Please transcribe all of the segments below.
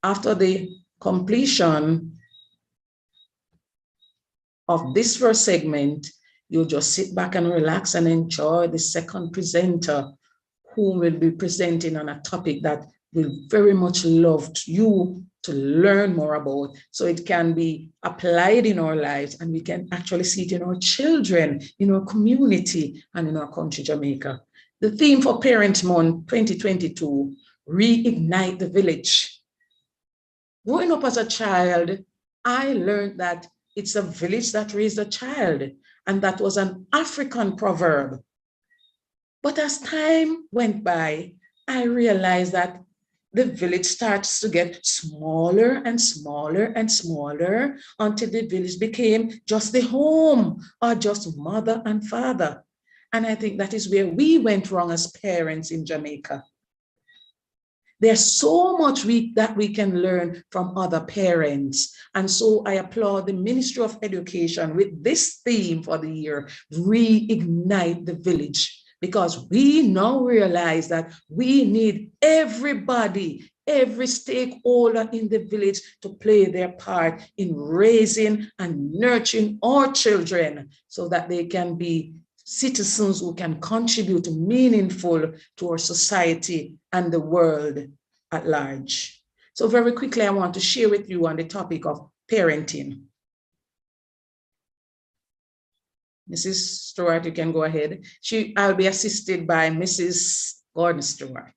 after the completion of this first segment, you'll just sit back and relax and enjoy the second presenter, who will be presenting on a topic that will very much love you to learn more about, so it can be applied in our lives and we can actually see it in our children, in our community, and in our country, Jamaica. The theme for Parent Month 2022, reignite the village. Growing up as a child, I learned that it's a village that raised a child, and that was an African proverb. But as time went by, I realized that the village starts to get smaller and smaller and smaller until the village became just the home or just mother and father. And I think that is where we went wrong as parents in Jamaica. There's so much that we can learn from other parents. And so I applaud the Ministry of Education with this theme for the year, reignite the village. Because we now realize that we need everybody, every stakeholder in the village to play their part in raising and nurturing our children so that they can be citizens who can contribute meaningful to our society and the world at large. So very quickly, I want to share with you on the topic of parenting. Mrs. Stewart, you can go ahead. I'll be assisted by Mrs. Gordon Stewart.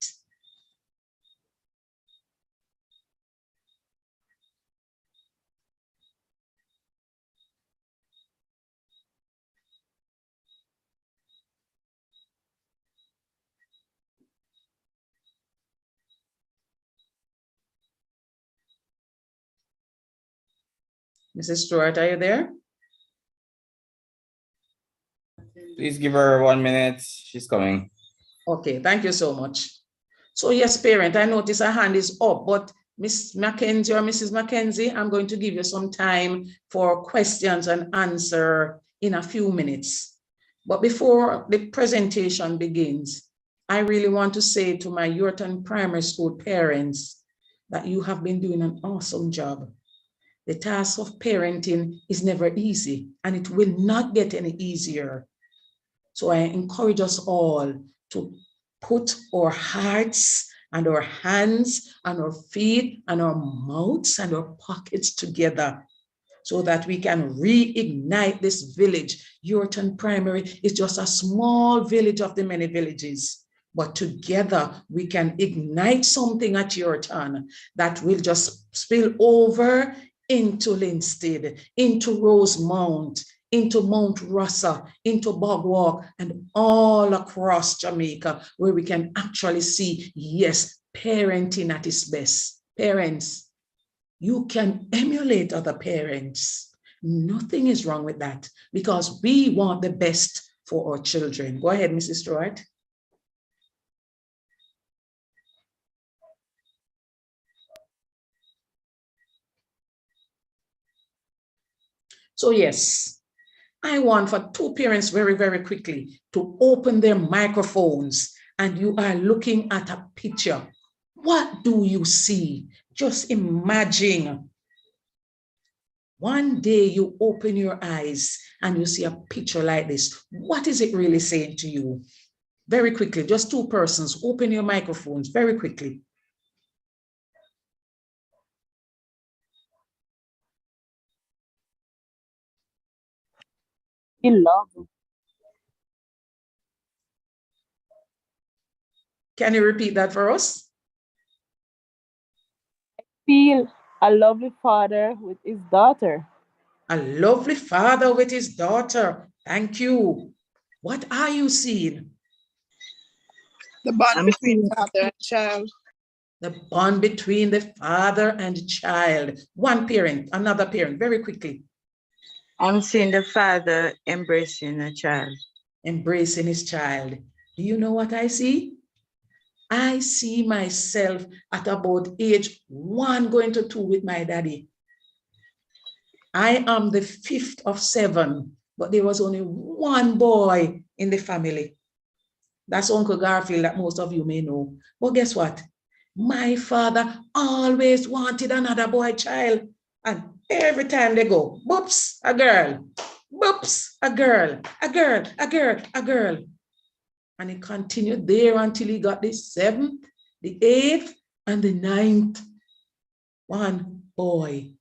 Mrs. Stewart, are you there? Please give her 1 minute. She's coming. Okay, thank you so much. So yes, parent, I notice a hand is up, but Miss Mackenzie or Mrs. Mackenzie, I'm going to give you some time for questions and answer in a few minutes. But before the presentation begins, I really want to say to my Ewarton Primary School parents that you have been doing an awesome job. The task of parenting is never easy, and it will not get any easier. So I encourage us all to put our hearts and our hands and our feet and our mouths and our pockets together so that we can reignite this village. Ewarton Primary is just a small village of the many villages, but together we can ignite something at Ewarton that will just spill over into Linstead, into Rosemount, into Mount Russa, into Bogwalk, and all across Jamaica, where we can actually see, yes, parenting at its best. Parents, you can emulate other parents. Nothing is wrong with that, because we want the best for our children. Go ahead, Mrs. Stewart. So yes, I want for two parents very, very quickly to open their microphones, and you are looking at a picture. What do you see? Just imagine one day you open your eyes and you see a picture like this. What is it really saying to you? Very quickly, just two persons, open your microphones very quickly. In love. Can you repeat that for us? Feel a lovely father with his daughter. A lovely father with his daughter. Thank you. What are you seeing? The bond between father and child. The bond between the father and child. One parent, another parent, very quickly. I'm seeing the father embracing a child. Embracing his child. Do you know what I see? I see myself at about age 1 going to 2 with my daddy. I am the 5th of 7, but there was only one boy in the family. That's Uncle Garfield that most of you may know. But guess what? My father always wanted another boy child. And every time they go, boops, a girl, boops, a girl, a girl, a girl, a girl. And he continued there until he got the 7th, the 8th, and the 9th. One boy.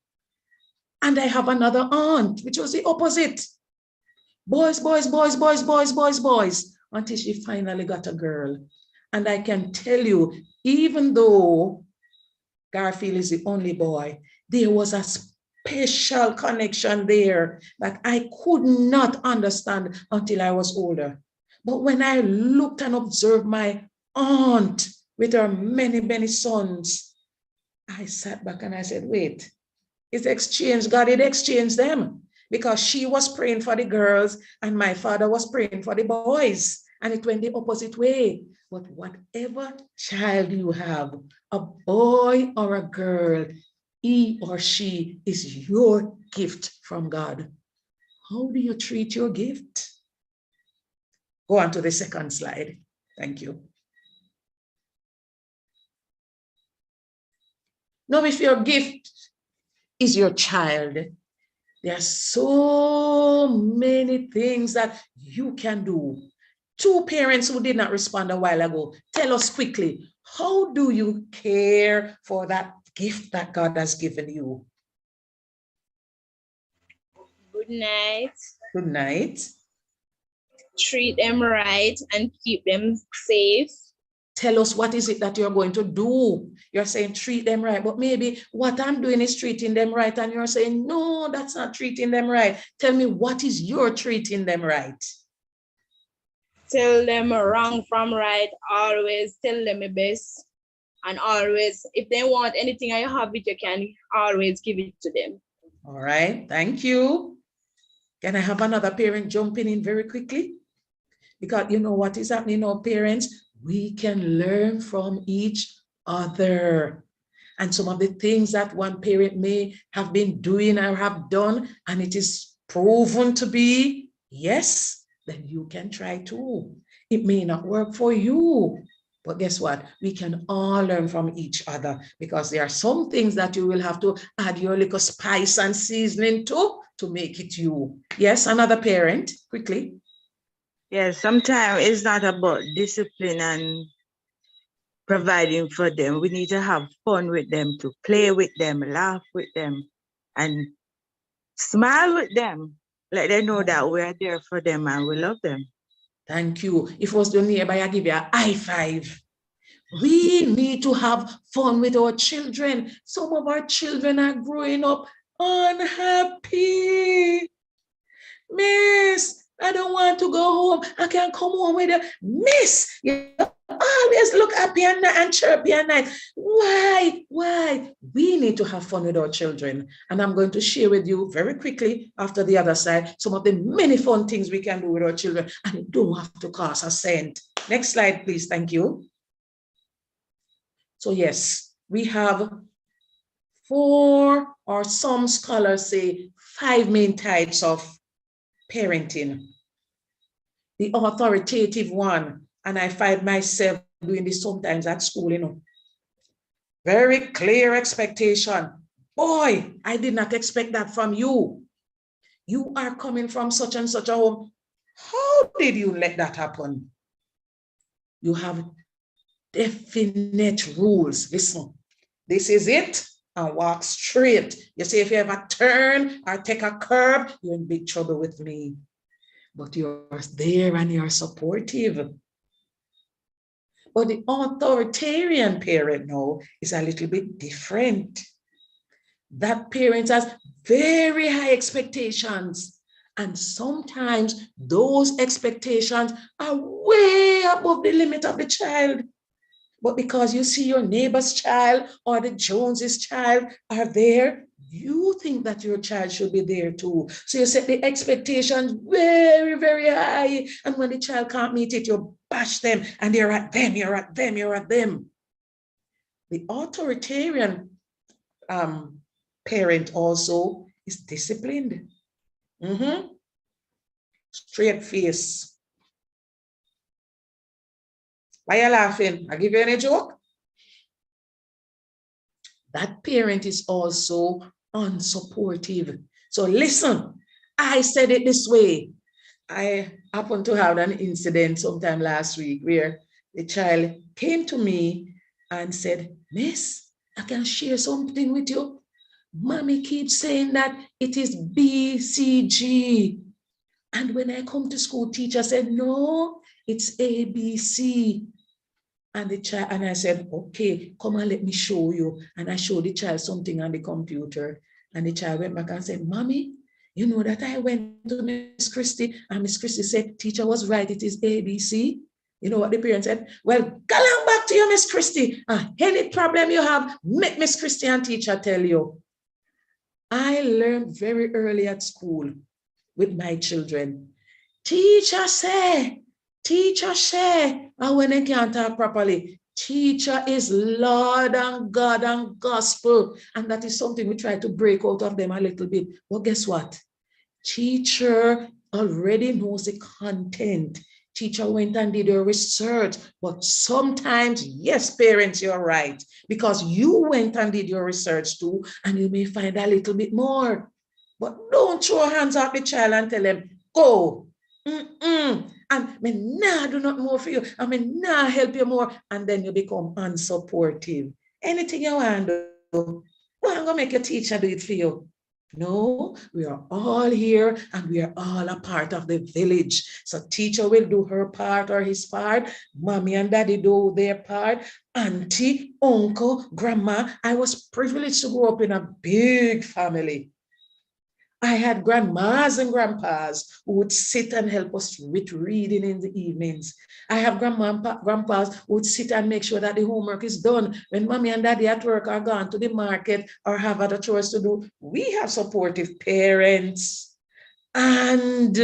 And I have another aunt, which was the opposite. Boys, boys, boys, boys, boys, boys, boys, until she finally got a girl. And I can tell you, even though Garfield is the only boy, there was a special connection there that I could not understand until I was older. But when I looked and observed my aunt with her many, many sons, I sat back and I said, wait, it's exchanged. God had exchanged them because she was praying for the girls and my father was praying for the boys. And it went the opposite way. But whatever child you have, a boy or a girl, he or she is your gift from God. How do you treat your gift? Go on to the second slide. Thank you. Now, if your gift is your child, there are so many things that you can do. 2 parents who did not respond a while ago, tell us quickly, how do you care for that gift that God has given you? Good night. Good night. Treat them right and keep them safe. Tell us, what is it that you're going to do? You're saying treat them right, but maybe what I'm doing is treating them right, and you're saying, no, that's not treating them right. Tell me, what is your treating them right? Tell them wrong from right. Always tell them the best. And always, if they want anything and you have it, you can always give it to them. All right, thank you. Can I have another parent jumping in very quickly? Because you know what is happening now, parents? We can learn from each other. And some of the things that one parent may have been doing or have done, and it is proven to be yes, then you can try too. It may not work for you, but guess what? We can all learn from each other, because there are some things that you will have to add your little spice and seasoning to make it you. Yes, another parent, quickly. Yes, sometimes it's not about discipline and providing for them. We need to have fun with them, to play with them, laugh with them, and smile with them. Let them know that we're there for them and we love them. Thank you. If it was the nearby, I give you a high five. We need to have fun with our children. Some of our children are growing up unhappy. Miss, I don't want to go home. I can't come home with you. Miss, you always look happy and chirpy and nice. Why? We need to have fun with our children. And I'm going to share with you very quickly after the other side some of the many fun things we can do with our children, and it don't have to cost a cent. Next slide, please. Thank you. So yes, we have 4, or some scholars say 5 main types of parenting. The authoritative one, and I find myself doing this sometimes at school, you know. Very clear expectation. Boy, I did not expect that from you. You are coming from such and such a home. How did you let that happen? You have definite rules. Listen, this is it, and walk straight. You say if you ever turn or take a curve, you're in big trouble with me. But you're there and you're supportive. But the authoritarian parent now is a little bit different. That parent has very high expectations, and sometimes those expectations are way above the limit of the child. But because you see your neighbor's child or the Joneses' child are there, you think that your child should be there too. So you set the expectations very, very high. And when the child can't meet it, you bash them, and you're at them, you're at them, you're at them. The authoritarian parent also is disciplined. Straight face. Why are you laughing? I give you any joke? that parent is also unsupportive. So listen, I said it this way. I happened to have an incident sometime last week where the child came to me and said, Miss, I can share something with you. Mommy keeps saying that it is BCG. And when I come to school, teacher said, no, it's ABC. And the child, and I said, okay, come and let me show you. And I showed the child something on the computer. And the child went back and said, Mommy, you know that I went to Miss Christie and Miss Christie said, teacher was right, it is ABC. You know what the parent said? Well, go on back to you, Miss Christie. Any problem you have, make Miss Christie and teacher tell you. I learned very early at school with my children. Teacher say, and when they can't talk properly, teacher is Lord and God and gospel. And that is something we try to break out of them a little bit. But guess what? Teacher already knows the content. Teacher went and did her research. But sometimes, yes, parents, you're right. Because you went and did your research too, and you may find a little bit more. But don't throw hands at the child and tell them, go. And me nah do not more for you. I mean, nah help you more. And then you become unsupportive. Anything you want to do, well, I'm going to make your teacher do it for you. No, we are all here and we are all a part of the village. So teacher will do her part or his part. Mommy and daddy do their part. Auntie, uncle, grandma. I was privileged to grow up in a big family. I had grandmas and grandpas who would sit and help us with reading in the evenings. I have grandma and grandpas who would sit and make sure that the homework is done. When mommy and daddy at work are gone to the market or have other chores to do, we have supportive parents and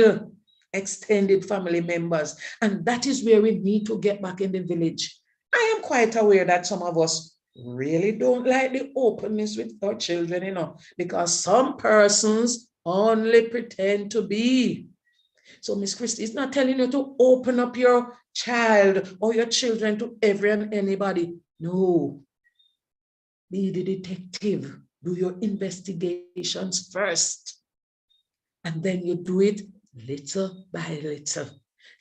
extended family members. And that is where we need to get back in the village. I am quite aware that some of us really don't like the openness with our children, you know, because some persons only pretend to be. So Miss Christie is not telling you to open up your child or your children to every and anybody. No. Be the detective. Do your investigations first. And then you do it little by little.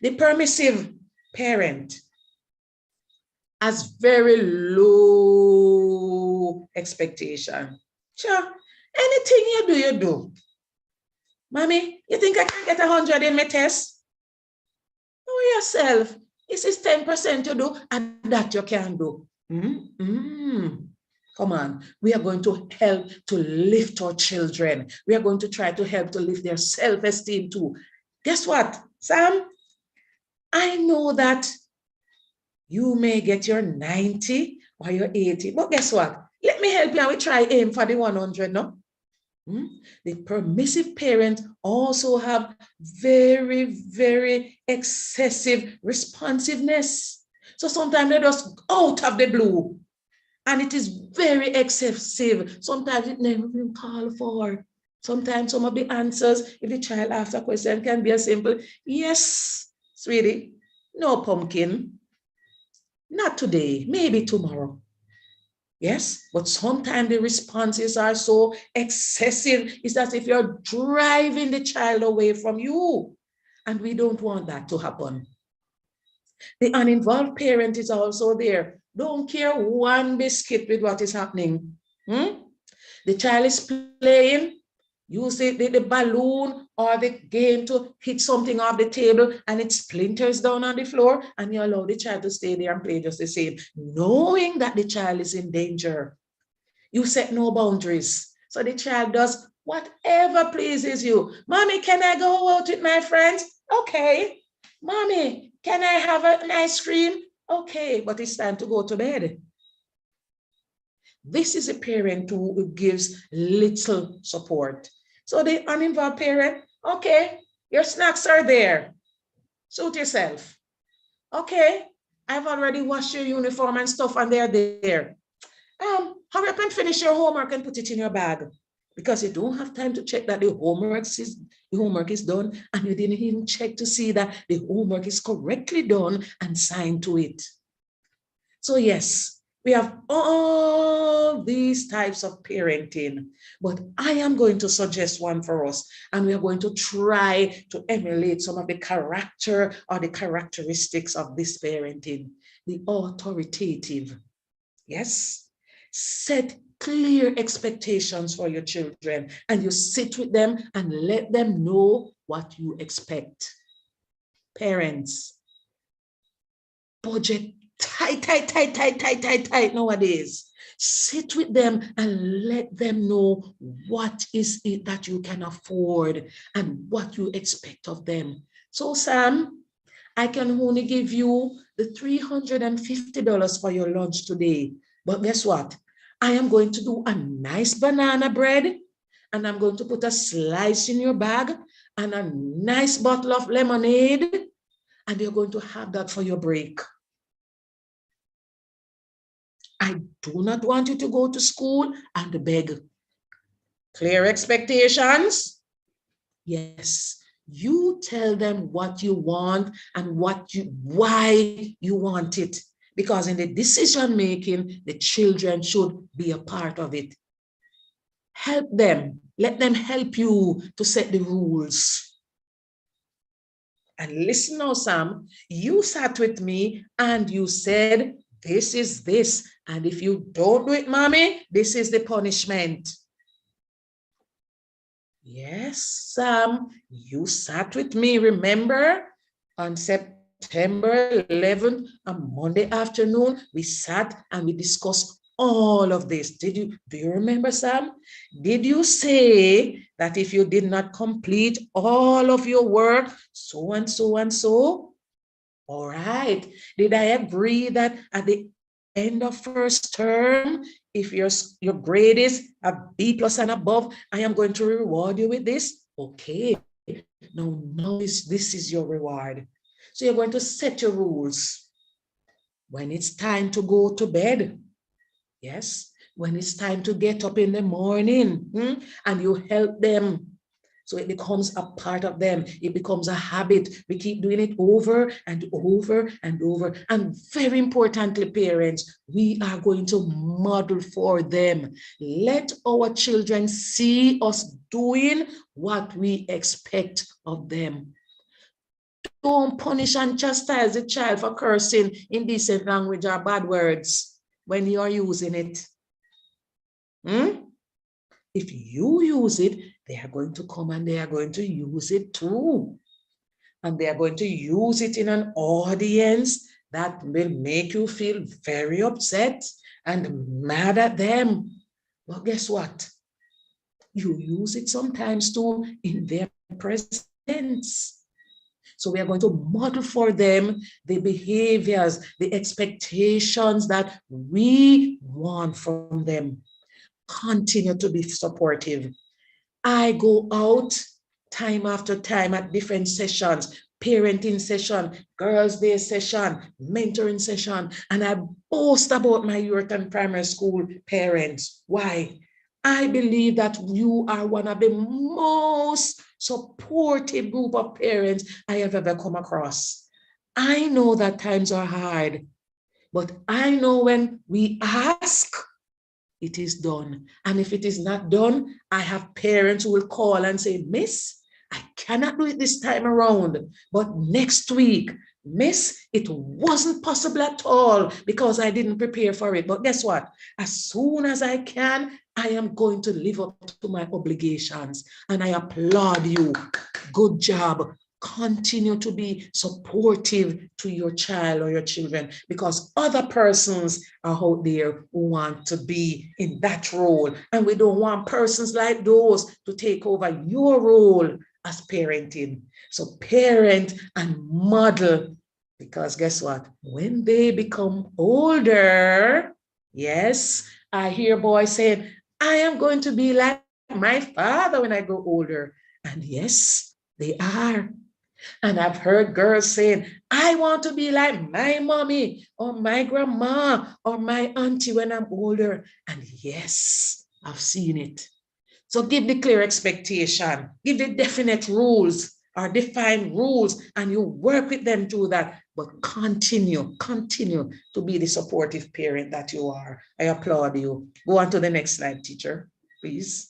The permissive parent has very low expectation. Sure, anything you do, you do. Mommy, you think I can get 100 in my test? Know yourself. This is 10% you do, and that you can do. Come on, we are going to help to lift our children. We are going to try to help to lift their self-esteem too. Guess what, Sam? I know that you may get your 90 or your 80, but guess what? Let me help you and we try aim for the 100, no? The permissive parents also have very, very excessive responsiveness. So sometimes they just out of the blue and it is very excessive. Sometimes it never been called for. Sometimes some of the answers, if the child asks a question, can be as simple, yes, sweetie, no pumpkin. Not today, maybe tomorrow. Yes, but sometimes the responses are so excessive. It's as if you're driving the child away from you. And we don't want that to happen. The uninvolved parent is also there. Don't care one biscuit with what is happening. The child is playing. Use the balloon or the game to hit something off the table and it splinters down on the floor, and you allow the child to stay there and play just the same, knowing that the child is in danger. You set no boundaries. So the child does whatever pleases you. Mommy, can I go out with my friends? Okay. Mommy, can I have an ice cream? Okay, but it's time to go to bed. This is a parent who gives little support. So the uninvolved parent, okay, your snacks are there. Suit yourself. Okay, I've already washed your uniform and stuff and they're there. Hurry up and finish your homework and put it in your bag, because you don't have time to check that the homework is done, and you didn't even check to see that the homework is correctly done and signed to it. So yes, We have all these types of parenting, but I am going to suggest one for us, and we are going to try to emulate some of the character or the characteristics of this parenting. The authoritative. Yes. Set clear expectations for your children, and you sit with them and let them know what you expect. Parents, budget tight nowadays. Sit with them and let them know what is it that you can afford and what you expect of them. So Sam, I can only give you the $350 for your lunch today. But guess what? I am going to do a nice banana bread, and I'm going to put a slice in your bag and a nice bottle of lemonade, and you're going to have that for your break. I do not want you to go to school and beg. Clear expectations? Yes. You tell them what you want and why you want it. Because in the decision making, the children should be a part of it. Help them. Let them help you to set the rules. And listen now, Sam, you sat with me and you said, this is this. And if you don't do it, mommy, this is the punishment. Yes, Sam, you sat with me, remember? On September 11th, on Monday afternoon, we sat and we discussed all of this. Do you remember, Sam? Did you say that if you did not complete all of your work, so and so and so? All right. Did I agree that at the end of first term, if your grade is a B+ and above, I am going to reward you with this? Okay. Now this is your reward. So you're going to set your rules. When it's time to go to bed, yes, when it's time to get up in the morning, and you help them. So it becomes a part of them. It becomes a habit. We keep doing it over and over and over. And very importantly, parents, we are going to model for them. Let our children see us doing what we expect of them. Don't punish and chastise the child for cursing, indecent language, or bad words when you are using it. If you use it, they are going to come and they are going to use it too. And they are going to use it in an audience that will make you feel very upset and mad at them. Well, guess what? You use it sometimes too in their presence. So we are going to model for them the behaviors, the expectations that we want from them. Continue to be supportive. I go out time after time at different sessions, parenting session, girls' day session, mentoring session, and I boast about my Ewarton Primary School parents. Why? I believe that you are one of the most supportive group of parents I have ever come across. I know that times are hard, but I know when we ask, it is done. And if it is not done, I have parents who will call and say, Miss, I cannot do it this time around, but next week, Miss, it wasn't possible at all because I didn't prepare for it. But guess what? As soon as I can, I am going to live up to my obligations. And I applaud you. Good job. Continue to be supportive to your child or your children, because other persons are out there who want to be in that role. And we don't want persons like those to take over your role as parenting. So parent and model, because guess what? When they become older, yes, I hear boys saying, I am going to be like my father when I grow older. And yes, they are. And I've heard girls saying, I want to be like my mommy or my grandma or my auntie when I'm older. And yes, I've seen it. So give the clear expectation, give the definite rules or define rules, and you work with them through that. but continue to be the supportive parent that you are. I applaud you. Go on to the next slide, teacher, please.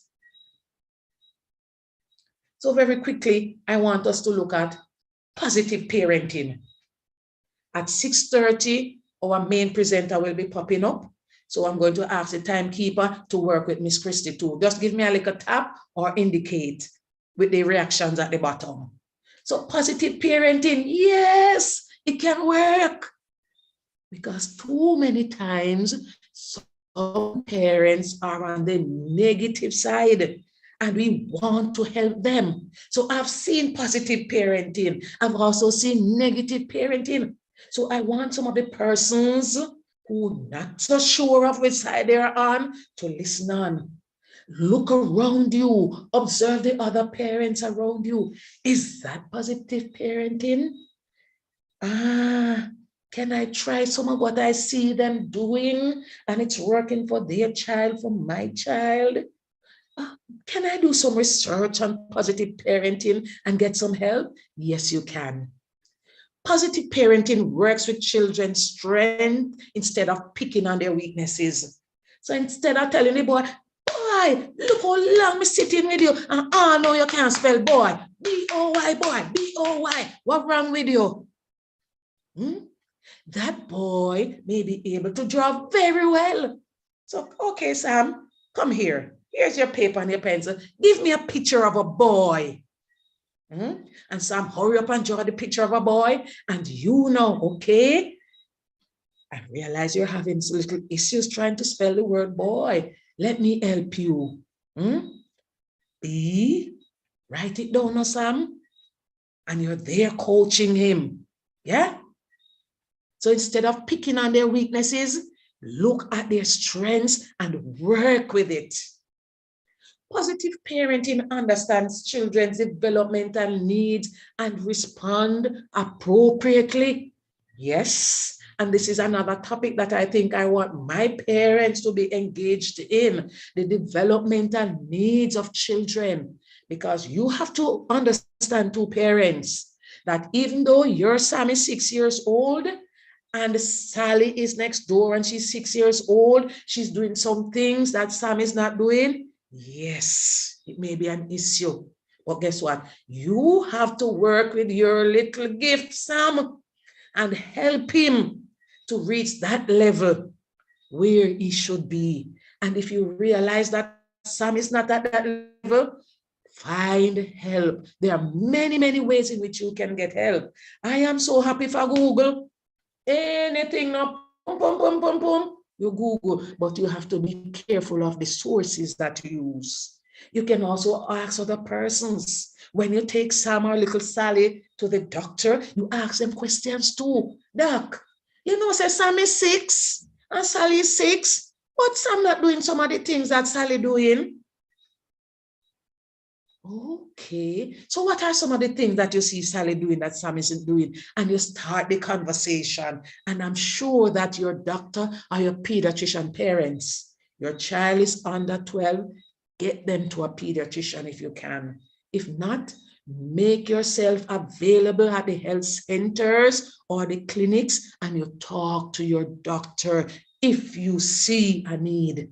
So very quickly, I want us to look at positive parenting. At 6:30, our main presenter will be popping up. So I'm going to ask the timekeeper to work with Miss Christie too. Just give me a little tap or indicate with the reactions at the bottom. So positive parenting, yes, it can work. Because too many times, some parents are on the negative side and we want to help them. So I've seen positive parenting. I've also seen negative parenting. So I want some of the persons who are not so sure of which side they're on to listen on. Look around you, observe the other parents around you. Is that positive parenting? Can I try some of what I see them doing and it's working for their child, for my child? Can I do some research on positive parenting and get some help? Yes, you can. Positive parenting works with children's strength instead of picking on their weaknesses. So instead of telling the boy, boy, look how long I'm sitting with you. And oh, no, you can't spell boy. B-O-Y, boy, B-O-Y. What's wrong with you? That boy may be able to draw very well. So, okay, Sam, come here. Here's your paper and your pencil. Give me a picture of a boy. And Sam, hurry up and draw the picture of a boy. And you know, okay? I realize you're having some little issues trying to spell the word boy. Let me help you. B, write it down now, Sam. And you're there coaching him. Yeah? So instead of picking on their weaknesses, look at their strengths and work with it. Positive parenting understands children's developmental needs and respond appropriately. Yes, and this is another topic that I think I want my parents to be engaged in, the developmental needs of children, because you have to understand, two parents, that even though your Sam is 6 years old, and Sally is next door and she's 6 years old, she's doing some things that Sam is not doing. Yes, it may be an issue. But guess what? You have to work with your little gift, Sam, and help him to reach that level where he should be. And if you realize that Sam is not at that level, find help. There are many, many ways in which you can get help. I am so happy for Google. Anything, no, you Google, but you have to be careful of the sources that you use. You can also ask other persons. When you take Sam or little Sally to the doctor, you ask them questions too. Doc, you know, say Sam is 6 and Sally is 6, but Sam not doing some of the things that Sally doing. Okay, so what are some of the things that you see Sally doing that Sam isn't doing? And you start the conversation. And I'm sure that your doctor or your pediatrician parents, your child is under 12, get them to a pediatrician if you can. If not, make yourself available at the health centers or the clinics and you talk to your doctor if you see a need.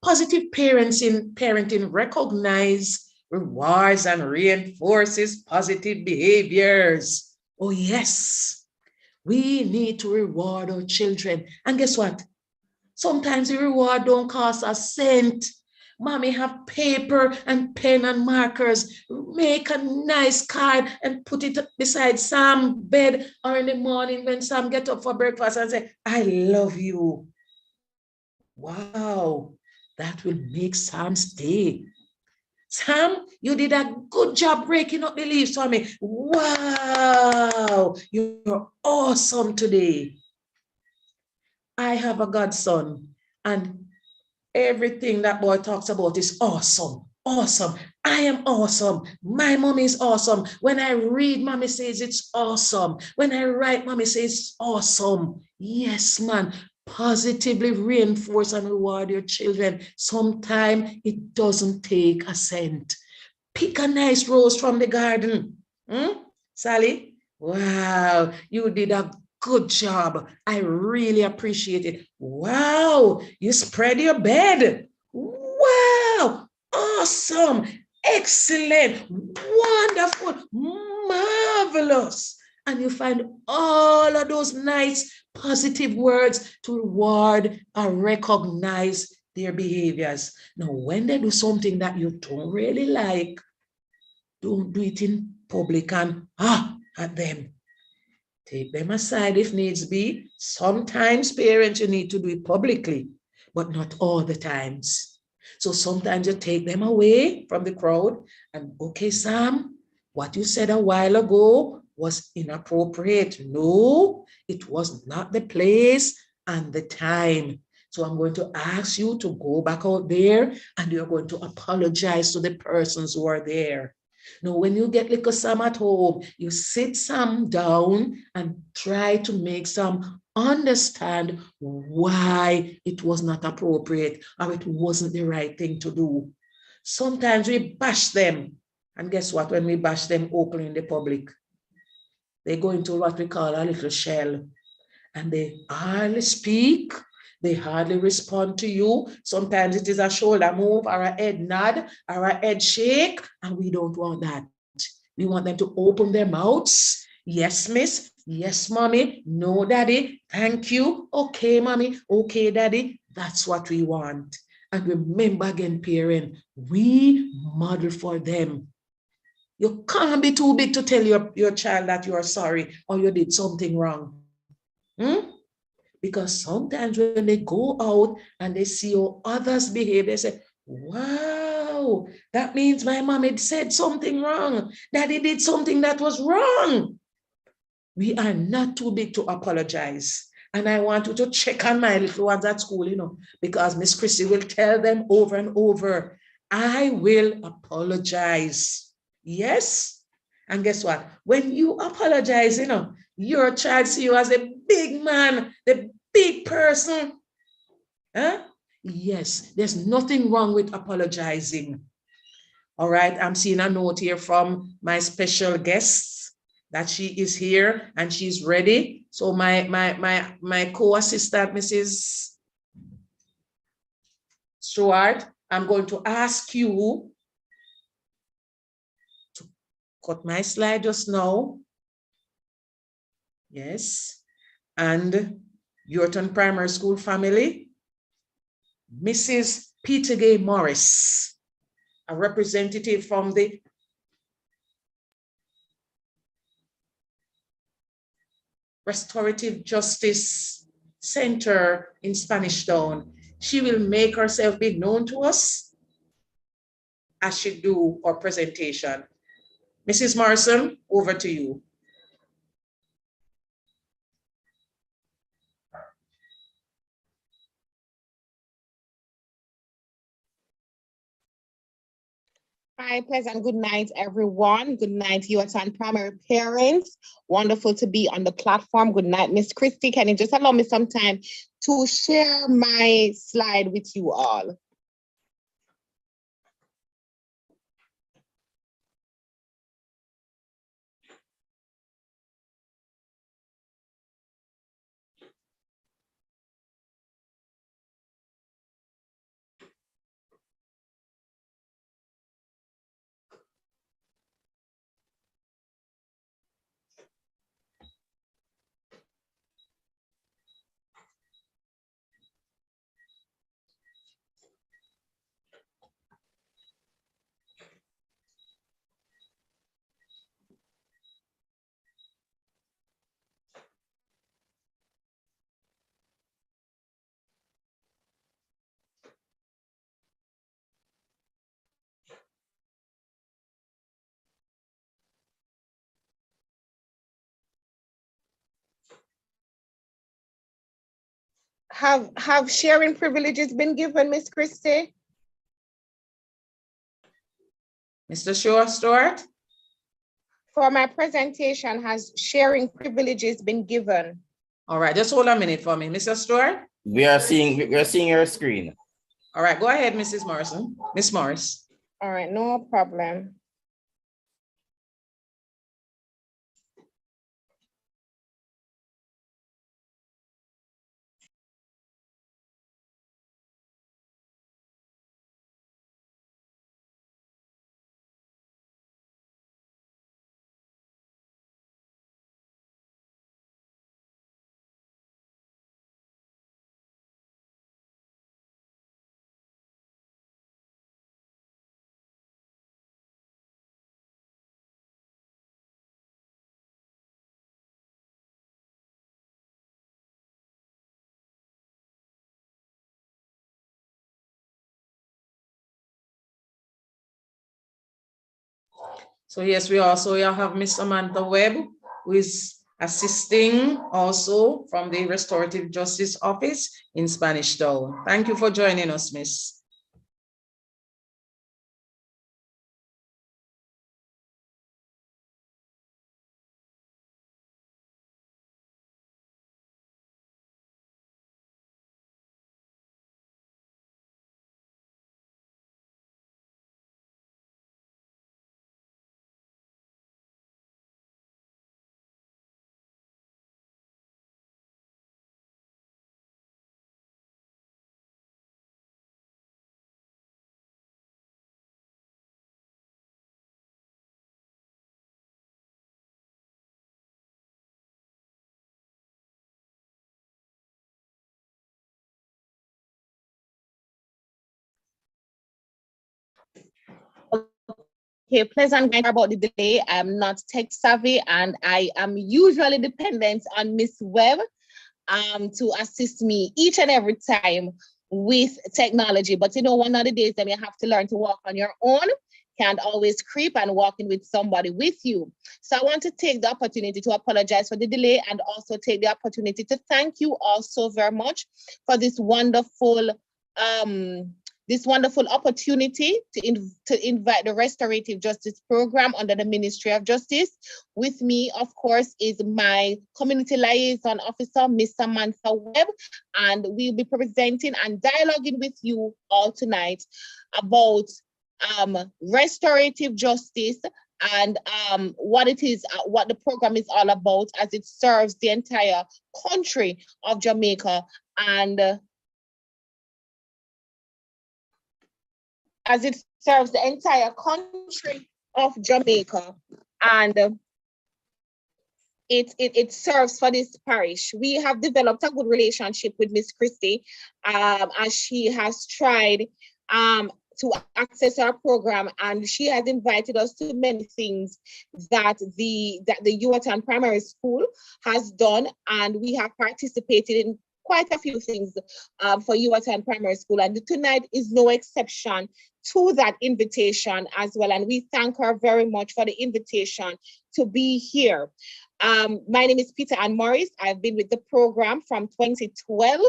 Positive parenting recognize, rewards, and reinforces positive behaviors. Oh, yes, we need to reward our children. And guess what? Sometimes the reward don't cost a cent. Mommy have paper and pen and markers. Make a nice card and put it beside Sam's bed or in the morning when Sam get up for breakfast and say, I love you. Wow. That will make Sam's day. Sam, you did a good job breaking up the leaves for me. Wow, you're awesome today. I have a godson, and everything that boy talks about is awesome. Awesome. I am awesome. My mommy is awesome. When I read, mommy says it's awesome. When I write, mommy says it's awesome. Yes, man. Positively reinforce and reward your children. Sometimes it doesn't take a cent. Pick a nice rose from the garden. Sally? Wow, you did a good job. I really appreciate it. Wow, you spread your bed. Wow, awesome, excellent, wonderful, marvelous. And you find all of those nice positive words to reward or recognize their behaviors. Now, when they do something that you don't really like, don't do it in public and at them. Take them aside if needs be. Sometimes, parents, you need to do it publicly, but not all the times. So sometimes you take them away from the crowd and, okay, Sam, what you said a while ago was inappropriate. No, it was not the place and the time. So I'm going to ask you to go back out there and you're going to apologize to the persons who are there. Now, when you get little Sam at home, you sit Sam down and try to make Sam understand why it was not appropriate or it wasn't the right thing to do. Sometimes we bash them. And guess what? When we bash them openly in the public, they go into what we call a little shell. And they hardly speak. They hardly respond to you. Sometimes it is a shoulder move or a head nod or a head shake, and we don't want that. We want them to open their mouths. Yes, miss. Yes, mommy. No, daddy. Thank you. Okay, mommy. Okay, daddy. That's what we want. And remember again, parent, we model for them. You can't be too big to tell your child that you are sorry or you did something wrong. Because sometimes when they go out and they see how others behave, they say, wow, that means my mom had said something wrong. Daddy did something that was wrong. We are not too big to apologize. And I want you to check on my little ones at school, because Miss Christie will tell them over and over, I will apologize. Yes. And guess what? When you apologize, your child see you as a big man, the big person. Yes, there's nothing wrong with apologizing. All right, I'm seeing a note here from my special guest that she is here and she's ready. So my co-assistant, Mrs. Stewart, I'm going to ask you to cut my slide just now. Yes, and Ewarton Primary School family, Mrs. Peter Gay Morris, a representative from the Restorative Justice Center in Spanish Town. She will make herself be known to us as she do her presentation. Mrs. Morrison, over to you. Hi, pleasant good night, everyone. Good night, Ewarton primary parents. Wonderful to be on the platform. Good night, Miss Christie. Can you just allow me some time to share my slide with you all? Have sharing privileges been given, Miss Christie? Mr. Stewart? For my presentation, has sharing privileges been given? All right, just hold a minute for me. Mr. Stewart? We are seeing your screen. All right, go ahead, Mrs. Morrison. Miss Morris. All right, no problem. So yes, we also have Miss Samantha Webb, who is assisting also from the Restorative Justice Office in Spanish Town. Thank you for joining us, Miss. Okay, pleasant about the delay. I'm not tech savvy and I am usually dependent on Miss Webb to assist me each and every time with technology. But you know, one of the days that you have to learn to walk on your own. Can't always creep and walking with somebody with you. So I want to take the opportunity to apologize for the delay and also take the opportunity to thank you all so very much for this wonderful opportunity to invite the Restorative Justice Program under the Ministry of Justice. With me, of course, is my Community Liaison Officer, Ms. Samantha Webb, and we'll be presenting and dialoguing with you all tonight about restorative justice and what it is, what the program is all about as it serves the entire country of Jamaica and as it serves the entire country of Jamaica and it serves for this parish. We have developed a good relationship with Miss Christie as she has tried to access our program, and she has invited us to many things that the Ewarton Primary School has done, and we have participated in quite a few things for Ewarton Primary School, and tonight is no exception to that invitation as well. And we thank her very much for the invitation to be here. My name is Peter Ann Morris. I've been with the program from 2012.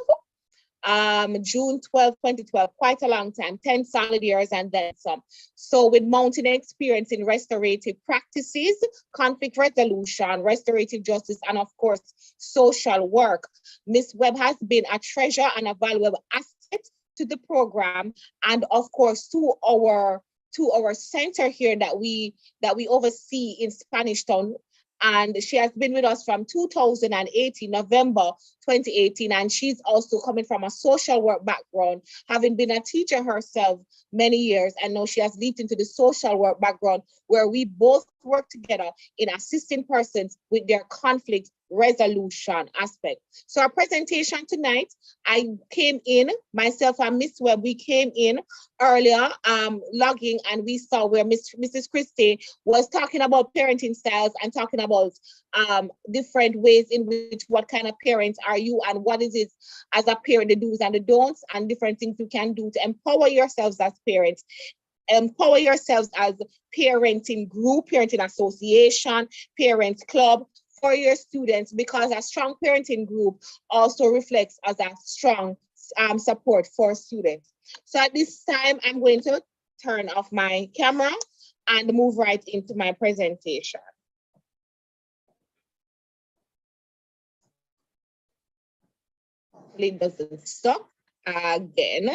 June 12, 2012, quite a long time, 10 solid years and then some. So with mounting experience in restorative practices, conflict resolution, restorative justice, and of course, social work, Ms. Webb has been a treasure and a valuable asset to the program and of course to our center here that we oversee in Spanish Town. And she has been with us from 2018, November 2018, and she's also coming from a social work background, having been a teacher herself many years, and now she has leaped into the social work background where we both work together in assisting persons with their conflict resolution aspect. So our presentation tonight, I came in, myself and Miss Webb, we came in earlier, logging, and we saw where Mrs. Christie was talking about parenting styles and talking about different ways in which what kind of parents are you and what is it as a parent, the do's and the don'ts, and different things you can do to empower yourselves as parents. Empower yourselves as parenting group, parenting association, parents club for your students, because a strong parenting group also reflects as a strong support for students. So at this time, I'm going to turn off my camera and move right into my presentation. It doesn't stop again.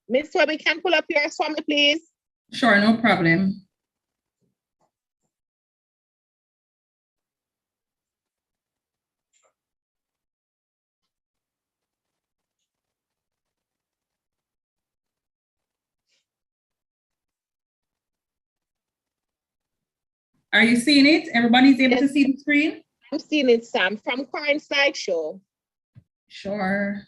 Miss Webb, can pull up yours for me, please? Sure, no problem. Are you seeing it? Everybody's able to see the screen? I'm seeing it, Sam, from current slideshow. Sure.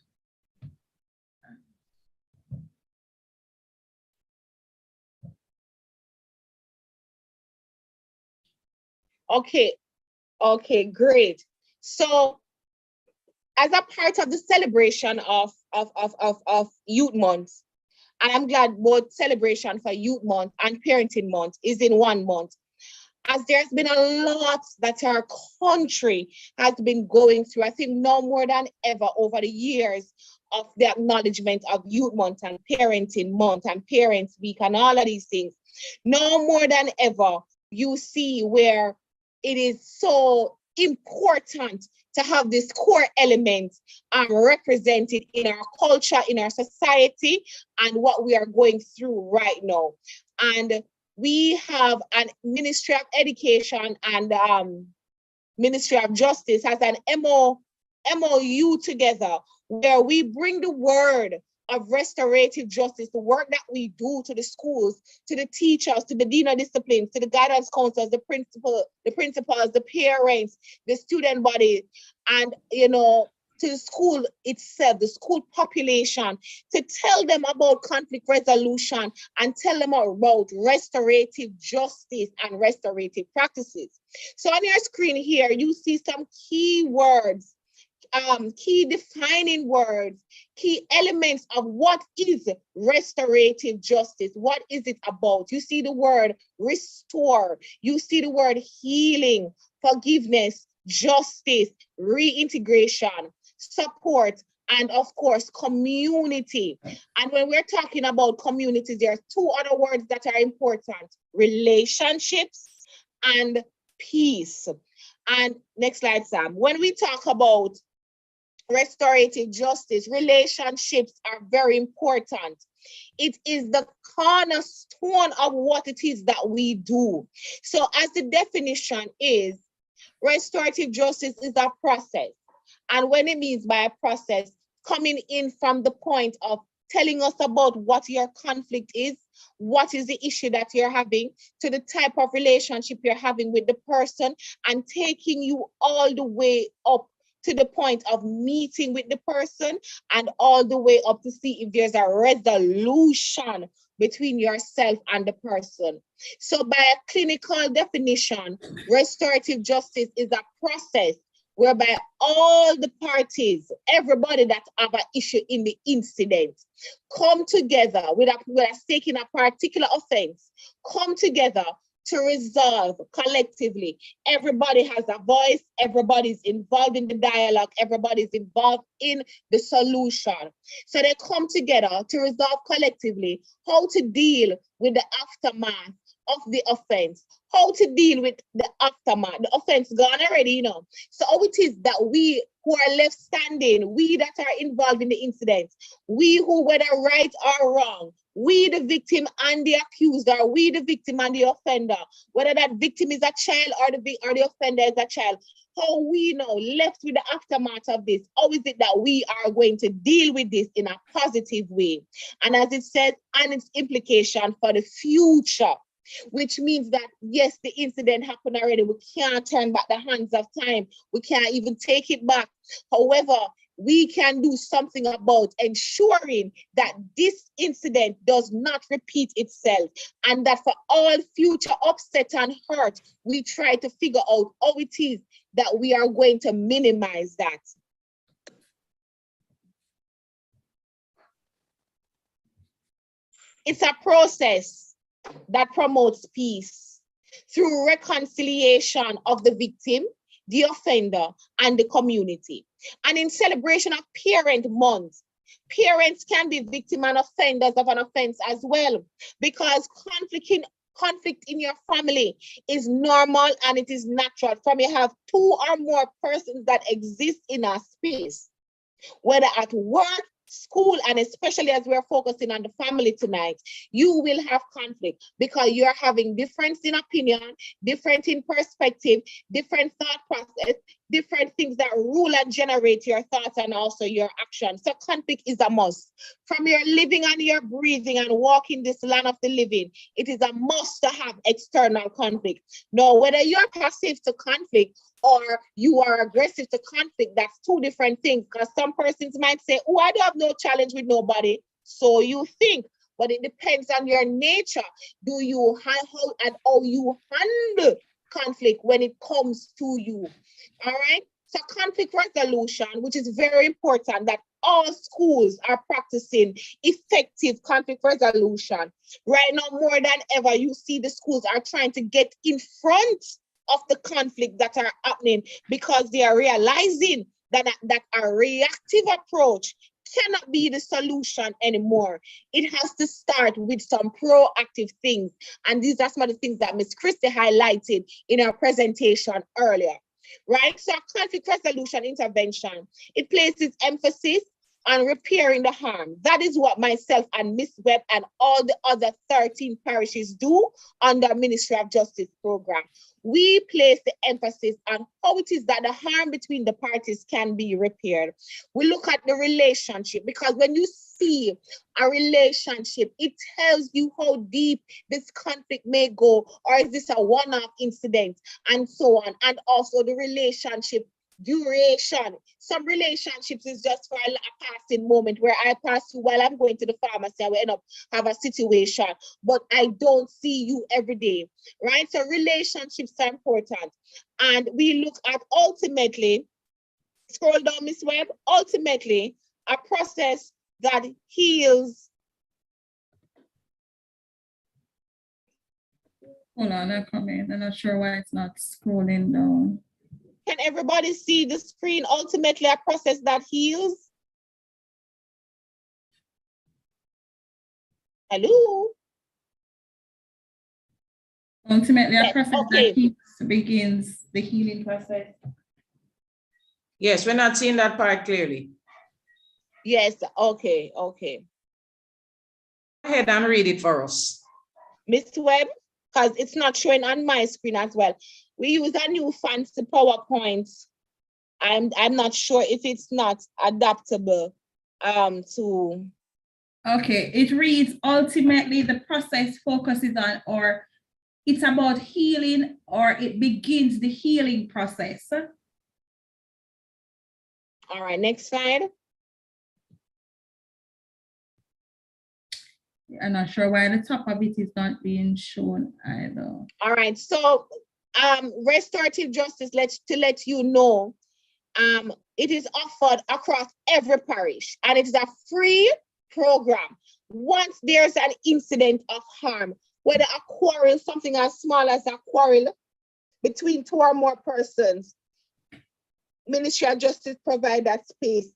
Okay. Okay, great. So as a part of the celebration of Youth Month, and I'm glad both celebration for Youth Month and Parenting Month is in 1 month, as there's been a lot that our country has been going through, I think no more than ever over the years of the acknowledgement of Youth Month and Parenting Month and Parents Week and all of these things, no more than ever you see where it is so important to have this core element represented in our culture, in our society, and what we are going through right now. And we have an Ministry of Education and Ministry of Justice has an MOU together where we bring the word of restorative justice, the work that we do to the schools, to the teachers, to the dean of disciplines, to the guidance counselors, the principals, the parents, the student body, and to the school itself, the school population, to tell them about conflict resolution and tell them about restorative justice and restorative practices. So on your screen here, you see some key words, key defining words, key elements of what is restorative justice. What is it about? You see the word restore. You see the word healing, forgiveness, justice, reintegration, support, and of course, community. And when we're talking about communities, there are 2 other words that are important: relationships and peace. And next slide, Sam. When we talk about restorative justice, relationships are very important. It is the cornerstone of what it is that we do. So as the definition is, restorative justice is a process. And when it means by a process, coming in from the point of telling us about what your conflict is, what is the issue that you're having, to the type of relationship you're having with the person, and taking you all the way up to the point of meeting with the person and all the way up to see if there's a resolution between yourself and the person. So by a clinical definition, restorative justice is a process whereby all the parties, everybody that have an issue in the incident, come together with a stake in a particular offense, come together to resolve collectively. Everybody has a voice, everybody's involved in the dialogue, everybody's involved in the solution. So they come together to resolve collectively how to deal with the aftermath of the offense, how to deal with the aftermath. The offense gone already, So how it is that we who are left standing, we that are involved in the incident, we who, whether right or wrong, we the victim and the accused, or we the victim and the offender, whether that victim is a child or the offender is a child, how we now left with the aftermath of this, how is it that we are going to deal with this in a positive way? And as it says, and its implication for the future, which means that, yes, the incident happened already. We can't turn back the hands of time. We can't even take it back. However, we can do something about ensuring that this incident does not repeat itself, and that for all future upset and hurt, we try to figure out how it is that we are going to minimize that. It's a process that promotes peace through reconciliation of the victim, the offender, and the community. And in celebration of Parent Month, parents can be victim and offenders of an offense as well, because conflict in your family is normal and it is natural. From you have 2 or more persons that exist in a space, whether at work, school, and especially as we're focusing on the family tonight, you will have conflict because you're having difference in opinion, different in perspective, different thought process, different things that rule and generate your thoughts and also your actions. So conflict is a must. From your living and your breathing and walking this land of the living, it is a must to have external conflict. Now, whether you're passive to conflict or you are aggressive to conflict, that's 2 different things. Because some persons might say, oh, I don't have no challenge with nobody. So you think, but it depends on your nature. Do you how you handle conflict when it comes to you. All right. So conflict resolution, which is very important that all schools are practicing effective conflict resolution. Right now, more than ever, you see the schools are trying to get in front of the conflict that are happening because they are realizing that a reactive approach cannot be the solution anymore. It has to start with some proactive things. And these are some of the things that Ms. Christie highlighted in her presentation earlier. Right? So conflict resolution intervention, it places emphasis on repairing the harm. That is what myself and Ms. Webb and all the other 13 parishes do under Ministry of Justice program. We place the emphasis on how it is that the harm between the parties can be repaired. We look at the relationship, because when you see a relationship, it tells you how deep this conflict may go, or is this a one-off incident, and so on. And also the relationship duration. Some relationships is just for a passing moment where I pass you while I'm going to the pharmacy and we end up have a situation, but I don't see you every day, right? So relationships are important. And we look at ultimately, scroll down, Ms. Webb, ultimately a process that heals. Hold on, I'm coming. I'm not sure why it's not scrolling down. Can everybody see the screen? Ultimately, a process that heals. Hello? Ultimately, a Yes, process okay. that begins the healing process. Yes, we're not seeing that part clearly. Yes, okay, okay. Go ahead and read it for us. Ms. Webb, because it's not showing on my screen as well. We use a new fancy PowerPoint. I'm not sure if it's not adaptable to. Okay, it reads, ultimately the process focuses on, or it's about healing, or it begins the healing process. All right, next slide. I'm not sure why the top of it is not being shown either. All right, so restorative justice, to let you know, it is offered across every parish, and it is a free program. Once there's an incident of harm, whether a quarrel, something as small as a quarrel between two or more persons, Ministry of Justice provide that space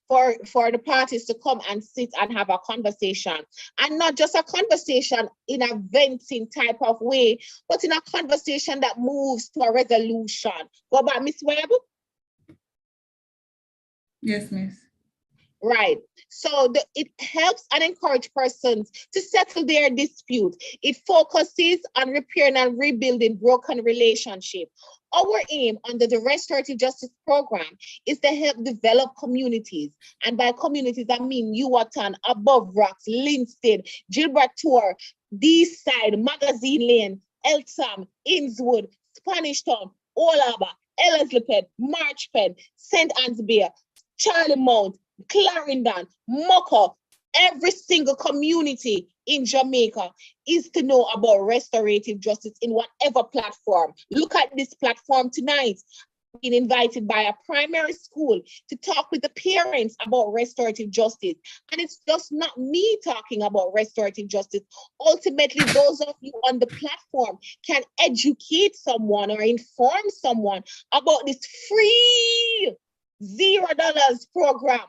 for the parties to come and sit and have a conversation, and not just a conversation in a venting type of way, but in a conversation that moves to a resolution. Go back, Ms. Webb. Yes, Miss. Right. So it helps and encourages persons to settle their dispute. It focuses on repairing and rebuilding broken relationships. Our aim under the Restorative Justice Program is to help develop communities. And by communities, I mean Ewarton, Above Rocks, Linstead, Gilbertour, Deeside, Magazine Lane, Eltham, Innswood, Spanish Town, Olaba, Ellerslie, Marchpen, St. Ansbere, Charlie Mount, Clarendon, Mocha, every single community in Jamaica is to know about restorative justice in whatever platform. Look at this platform tonight. Been invited by a primary school to talk with the parents about restorative justice. And it's just not me talking about restorative justice. Ultimately, those of you on the platform can educate someone or inform someone about this free $0 program.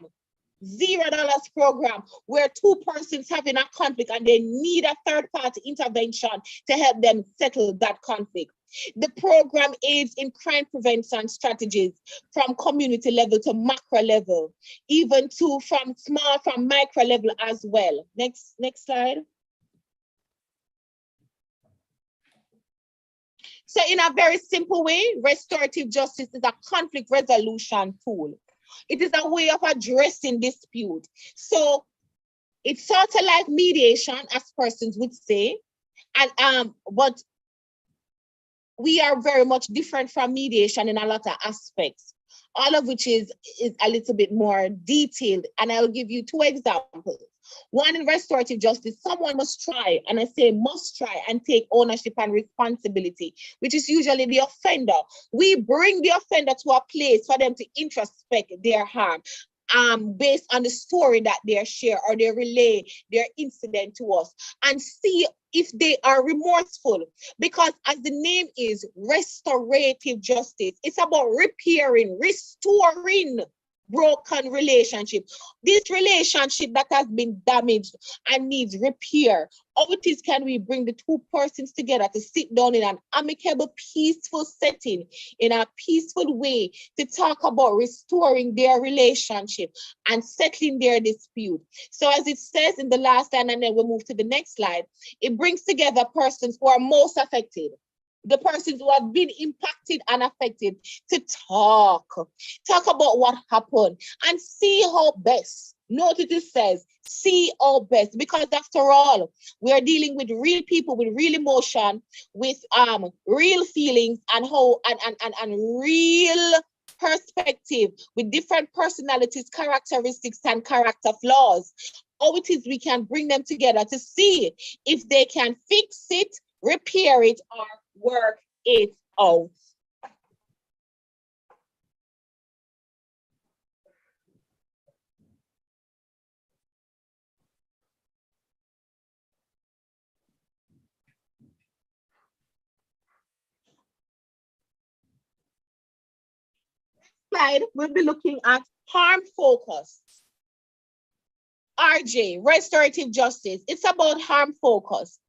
$0 program where two persons having a conflict and they need a third-party intervention to help them settle that conflict. The program aids in crime prevention strategies from community level to macro level, even to from micro level as well. Next slide. So in a very simple way, restorative justice is a conflict resolution tool. It is a way of addressing dispute. So it's sort of like mediation, as persons would say, and but we are very much different from mediation in a lot of aspects. all of which is a little bit more detailed. And I'll give you 2 examples. One, in restorative justice, someone must try, and I say must try, and take ownership and responsibility, which is usually the offender. We bring the offender to a place for them to introspect their harm, based on the story that they share, or they relay their incident to us, and see if they are remorseful. Because as the name is, restorative justice, it's about repairing, restoring broken relationship. This relationship that has been damaged and needs repair. How it is can we bring the 2 persons together to sit down in an amicable, peaceful setting, in a peaceful way, to talk about restoring their relationship and settling their dispute. So as it says in the last line, and then we'll move to the next slide, it brings together persons who are most affected, the persons who have been impacted and affected, to talk about what happened and see how best. Note it says, see how best, because after all, we are dealing with real people with real emotion, with real feelings, and how and real perspective, with different personalities, characteristics, and character flaws. How it is we can bring them together to see if they can fix it, repair it, or work it out. Slide, we'll be looking at harm focus. RJ, restorative justice. It's about harm focus.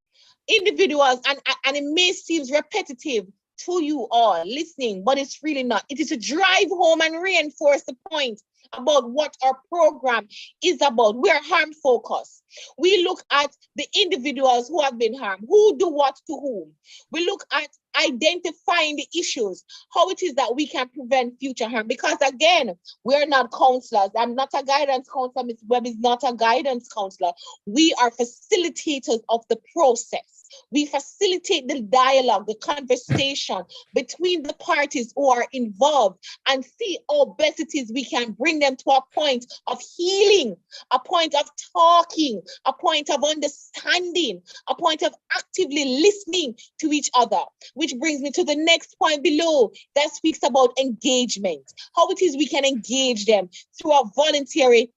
Individuals, and it may seem repetitive to you all listening, but it's really not. It is to drive home and reinforce the point about what our program is about. We're harm focused. We look at the individuals who have been harmed, who do what to whom. We look at identifying the issues, how it is that we can prevent future harm. Because again, we're not counselors. I'm not a guidance counselor. Ms. Webb is not a guidance counselor. We are facilitators of the process. We facilitate the dialogue, the conversation between the parties who are involved, and see how best it is we can bring them to a point of healing, a point of talking, a point of understanding, a point of actively listening to each other. Which brings me to the next point below that speaks about engagement, how it is we can engage them through a voluntary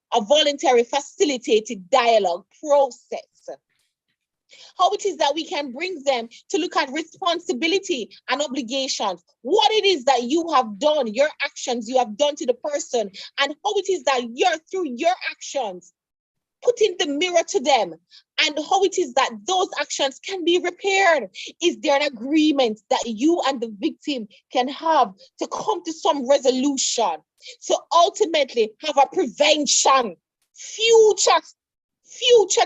facilitated dialogue process. How it is that we can bring them to look at responsibility and obligations, what it is that you have done, your actions you have done to the person, and how it is that you're through your actions putting the mirror to them, and how it is that those actions can be repaired. Is there an agreement that you and the victim can have to come to some resolution? So ultimately have a prevention, future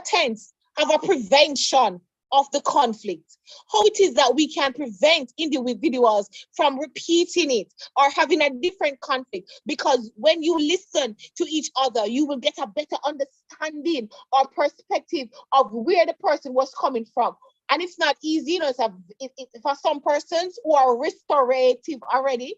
tense, have a prevention of the conflict. How it is that we can prevent individuals from repeating it or having a different conflict. Because when you listen to each other, you will get a better understanding or perspective of where the person was coming from. And it's not easy, you know, for some persons who are restorative already,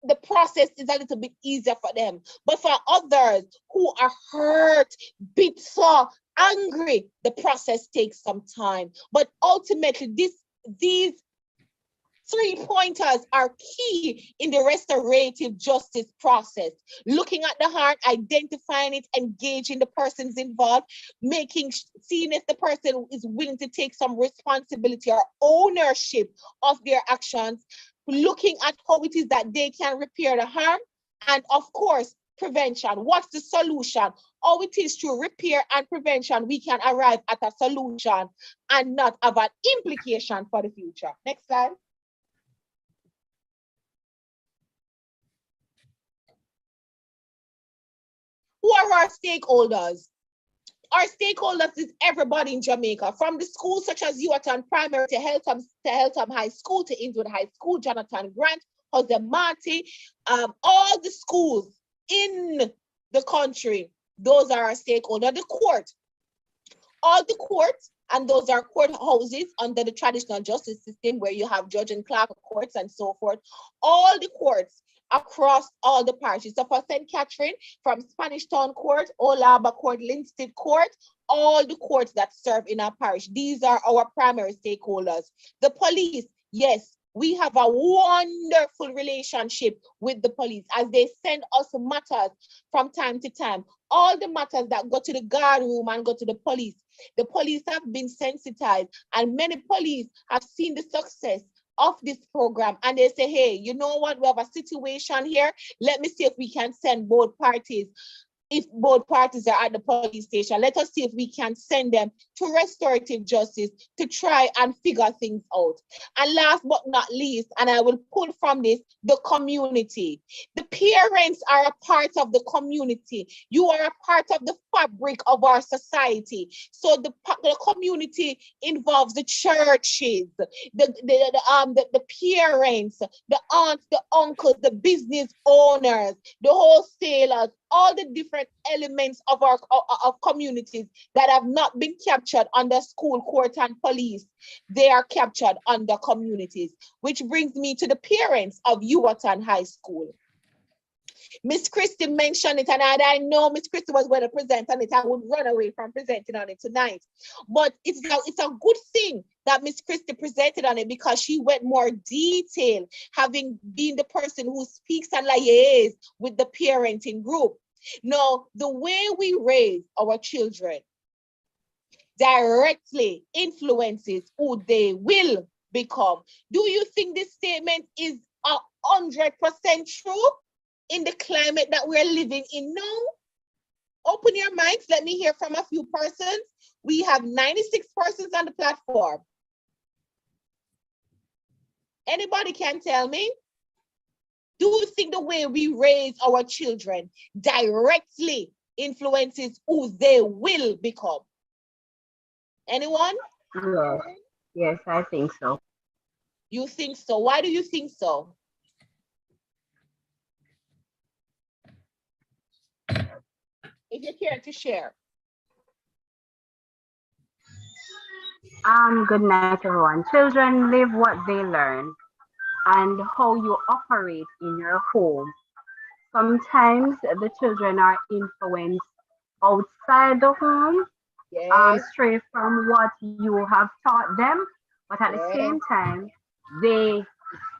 the process is a little bit easier for them. But for others who are hurt, bitter, angry, the process takes some time. But ultimately, these 3 pointers are key in the restorative justice process. Looking at the heart, identifying it, engaging the persons involved, seeing if the person is willing to take some responsibility or ownership of their actions, looking at how it is that they can repair the harm, and of course, prevention. What's the solution? How it is through repair and prevention we can arrive at a solution and not have an implication for the future. Next slide. Who are our stakeholders? Our stakeholders is everybody in Jamaica, from the schools such as Ewarton Primary to Heltham High School, to Inwood High School, Jonathan Grant, Jose Marti, all the schools in the country, those are our stakeholders. The court, all the courts And those are courthouses under the traditional justice system where you have judge and clerk courts and so forth. All the courts across all the parishes. So for St. Catherine, from Spanish Town Court, Olaba Court, Linstead Court, all the courts that serve in our parish. These are our primary stakeholders. The police, yes, we have a wonderful relationship with the police as they send us matters from time to time. All the matters that go to the guard room and go to the police have been sensitized, and many police have seen the success of this program, and they say, hey, you know what, we have a situation here. Let me see if we can send both parties. If both parties are at the police station, let us see if we can send them to restorative justice to try and figure things out. And last but not least, and I will pull from this, the community. The parents are a part of the community. You are a part of the fabric of our society. So the community involves the churches, the parents, the aunts, the uncles, the business owners, the wholesalers, all the different elements of our communities that have not been captured under school, court, and police. They are captured under communities, which brings me to the parents of Ewarton High School. Miss Christie mentioned it, and I know Miss Christie was going to present on it. I would run away from presenting on it tonight. But it's a good thing that Miss Christie presented on it because she went more detail, having been the person who speaks and liaises with the parenting group. Now, the way we raise our children directly influences who they will become. Do you think this statement is 100% true in the climate that we're living in now? Open your mics. Let me hear from a few persons. We have 96 persons on the platform. Anybody can tell me? Do you think the way we raise our children directly influences who they will become? Anyone? Yes, yes, I think so. You think so? Why do you think so? If you care to share. Good night, everyone. Children live what they learn, and how you operate in your home. Sometimes the children are influenced outside the home, Yes. straight from what you have taught them, but at the same time, they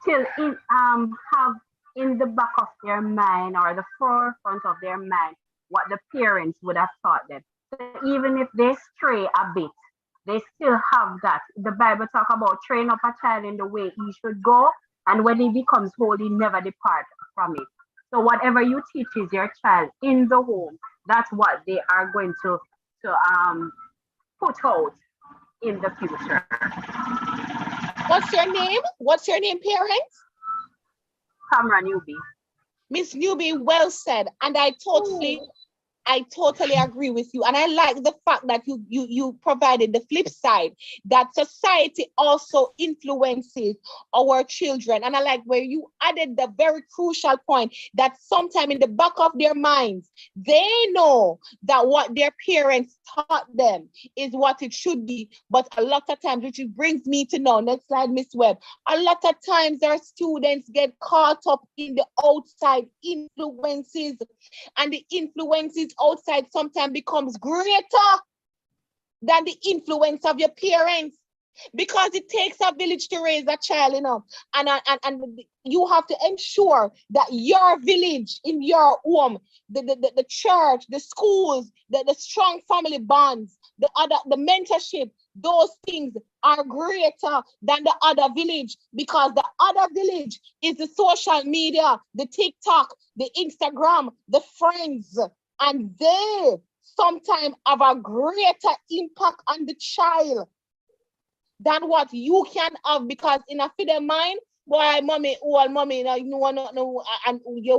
still have in the back of their mind or the forefront of their mind what the parents would have taught them. So even if they stray a bit, they still have that. The Bible talk about train up a child in the way he should go, and when he becomes old, he never depart from it. So whatever you teaches your child in the home, that's what they are going to put out in the future. What's your name? What's your name, parents? Cameron Newby. Miss Newby, well said. And I totally agree with you. And I like the fact that you provided the flip side, that society also influences our children. And I like where you added the very crucial point that sometime in the back of their minds, they know that what their parents taught them is what it should be. But a lot of times, which brings me to know, next slide, Miss Webb, a lot of times our students get caught up in the outside influences, and the influences outside sometimes becomes greater than the influence of your parents, because it takes a village to raise a child, and you have to ensure that your village, in your home, the church, the schools, the strong family bonds, the mentorship, those things are greater than the other village, because the other village is the social media, the TikTok, the Instagram, the friends, and they sometimes have a greater impact on the child than what you can have, because in a fidel mind, boy, mommy, and you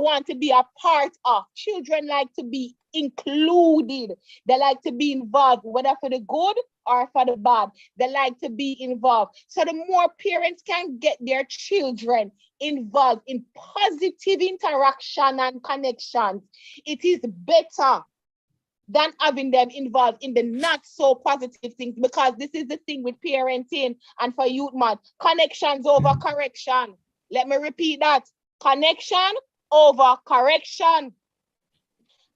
want to be a part of. Children like to be included. They like to be involved, whether for the good or for the bad. They like to be involved. So the more parents can get their children involved in positive interaction and connections, it is better than having them involved in the not so positive things, because this is the thing with parenting and for youth, man. Connections over correction. Let me repeat that. Connection over correction.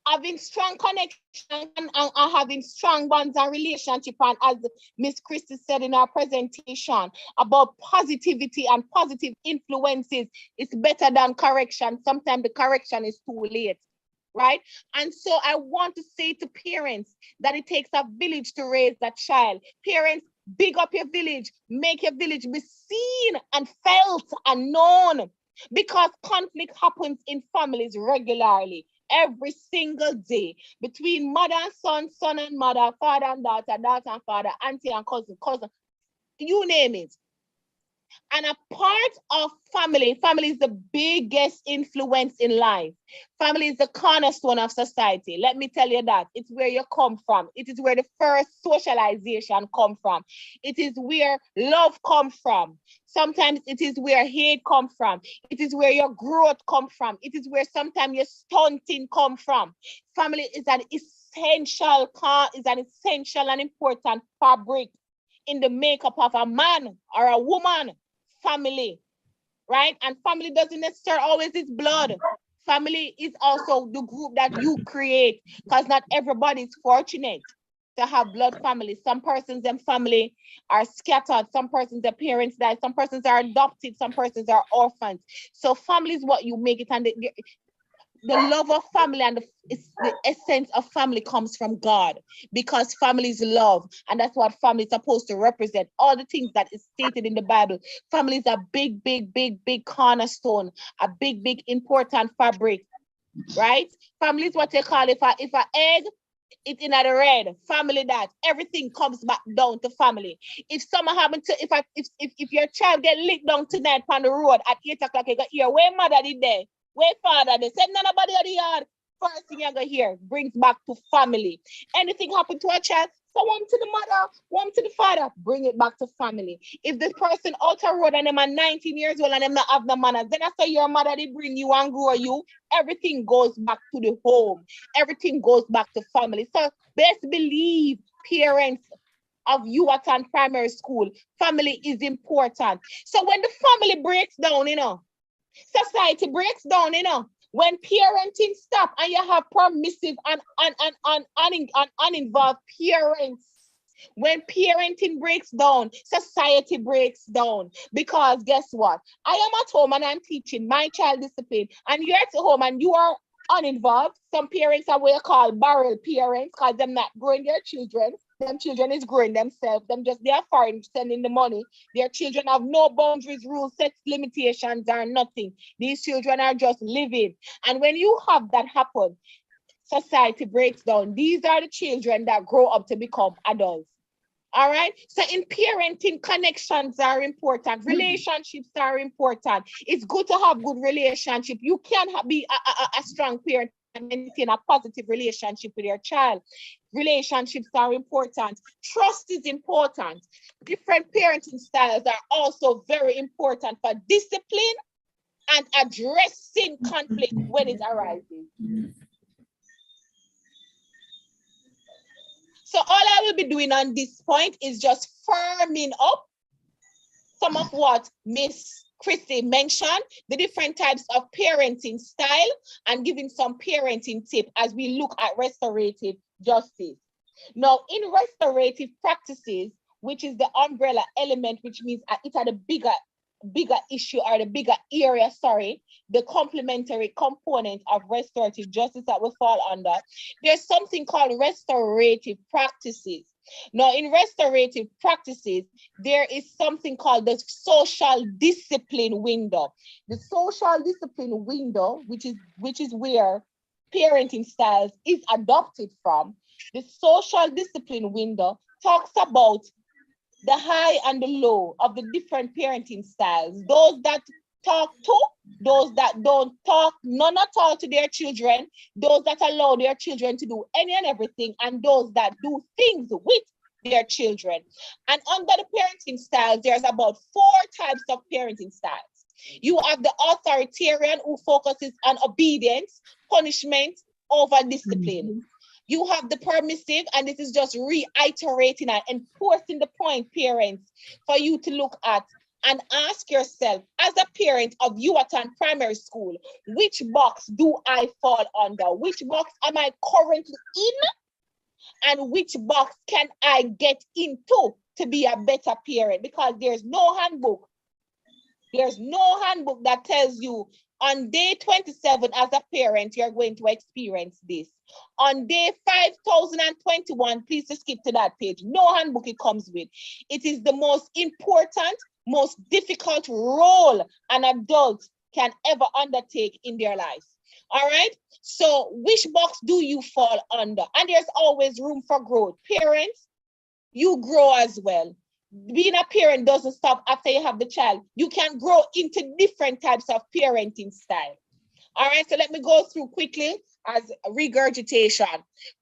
Having strong connection and having strong bonds and relationship, and as Miss Christie said in our presentation about positivity and positive influences, is better than correction. Sometimes the correction is too late, right? And so I want to say to parents that it takes a village to raise that child. Parents, big up your village, make your village be seen and felt and known, because conflict happens in families regularly. Every single day, between mother and son, son and mother, father and daughter, daughter and father, auntie and cousin, cousin, you name it. And a part of family is the biggest influence in life. Family is the cornerstone of society. Let me tell you that. It's where you come from. It is where the first socialization come from. It is where love comes from. Sometimes it is where hate comes from. It is where your growth comes from. It is where sometimes your stunting comes from. Family is an essential and important fabric in the makeup of a man or a woman. Family, right? And family doesn't necessarily always is blood. Family is also the group that you create, because not everybody is fortunate to have blood family. Some persons and family are scattered. Some persons, their parents died. Some persons are adopted. Some persons are orphans. So family is what you make it, and the love of family and the essence of family comes from God, because family is love, and that's what family is supposed to represent. All the things that is stated in the Bible. Family is a big, big, big, big cornerstone, a big, big important fabric, right? Family is what they call, if a egg, it's in the red, family, that everything comes back down to family. If someone happen to, if your child get licked down tonight on the road at 8 o'clock, you got here, where mother did there? Where father, they said nobody at the yard. First thing you're gonna hear brings back to family. Anything happened to a child, so one to the mother, one to the father, bring it back to family. If this person out the road and them are 19 years old and them not have no manners, then I say your mother did bring you and grow you. Everything goes back to the home. Everything goes back to family. So best believe, parents of Ewarton Primary School, family is important. So when the family breaks down, society breaks down, when parenting stop and you have permissive and uninvolved parents. When parenting breaks down, society breaks down. Because guess what? I am at home and I'm teaching my child discipline, and you're at home and you are uninvolved. Some parents are what you call barrel parents, because they're not growing their children. Them children is growing themselves. They are foreign sending the money. Their children have no boundaries, rules, set limitations, or nothing. These children are just living. And when you have that happen, society breaks down. These are the children that grow up to become adults. All right. So in parenting, connections are important. Relationships are important. It's good to have good relationship. You can be a strong parent and maintain a positive relationship with your child. Relationships are important. Trust is important. Different parenting styles are also very important for discipline and addressing conflict when it arises. So all I will be doing on this point is just firming up some of what Miss Christie mentioned, the different types of parenting style, and giving some parenting tip as we look at restorative justice. Now, in restorative practices, which is the umbrella element, which means it had a bigger issue, or the bigger area, the complementary component of restorative justice that we fall under, there's something called restorative practices. Now, in restorative practices, there is something called the social discipline window. The social discipline window, which is where parenting styles is adopted from. The social discipline window talks about the high and the low of the different parenting styles. Those that talk to, those that don't talk none at all to their children, those that allow their children to do any and everything, and those that do things with their children. And under the parenting styles, there's about 4 types of parenting styles. You have the authoritarian, who focuses on obedience, punishment over discipline. You have the permissive, and this is just reiterating and enforcing the point, parents, for you to look at and ask yourself, as a parent of Ewarton Primary School, which box do I fall under? Which box am I currently in? And which box can I get into to be a better parent? Because there's no handbook. There's no handbook that tells you on day 27 as a parent, you're going to experience this. On day 5021, please just skip to that page. No handbook it comes with. It is the most important, most difficult role an adult can ever undertake in their lives. All right. So which box do you fall under? And there's always room for growth. Parents, you grow as well. Being a parent doesn't stop after you have the child. You can grow into different types of parenting style. All right, so let me go through quickly as regurgitation.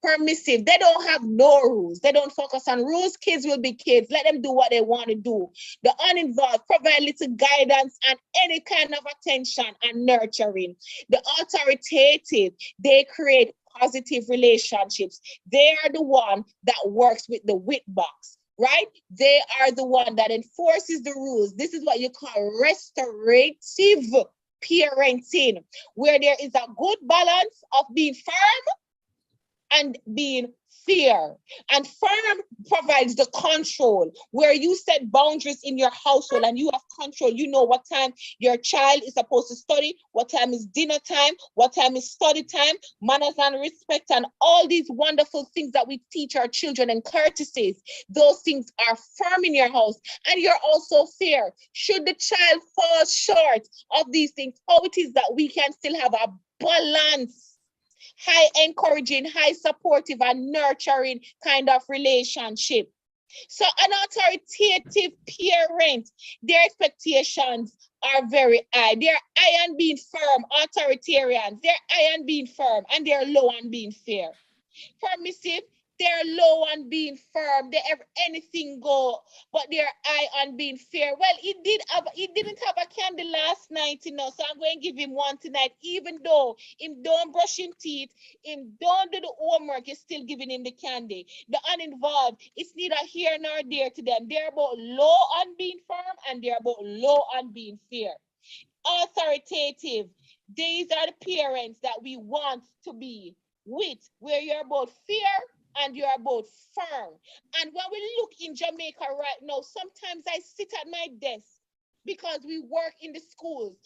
Permissive, they don't have no rules. They don't focus on rules. Kids will be kids. Let them do what they want to do. The uninvolved provide little guidance and any kind of attention and nurturing. The authoritative, they create positive relationships. They are the one that works with the wit box, right? They are the one that enforces the rules. This is what you call restorative parenting, where there is a good balance of being firm and being fair. And firm provides the control, where you set boundaries in your household and you have control. You know what time your child is supposed to study, what time is dinner time, what time is study time, manners and respect, and all these wonderful things that we teach our children and courtesies. Those things are firm in your house, and you're also fair. Should the child fall short of these things, how it is that we can still have a balance, high encouraging, high supportive, and nurturing kind of relationship. So an authoritative parent, their expectations are very high. They're high on being firm, authoritarians. They're high on being firm, and they're low on being fair. Permissive, they're low on being firm. They ever anything go, but they're high on being fair. Well, he didn't have a candy last night, you know, so I'm going to give him one tonight. Even though him don't brush him teeth, him don't do the homework, you're still giving him the candy. The uninvolved, it's neither here nor there to them. They're both low on being firm, and they're both low on being fair. Authoritative, these are the parents that we want to be with, where you're both fair and you're both firm. And when we look in Jamaica right now, sometimes I sit at my desk because we work in the schools.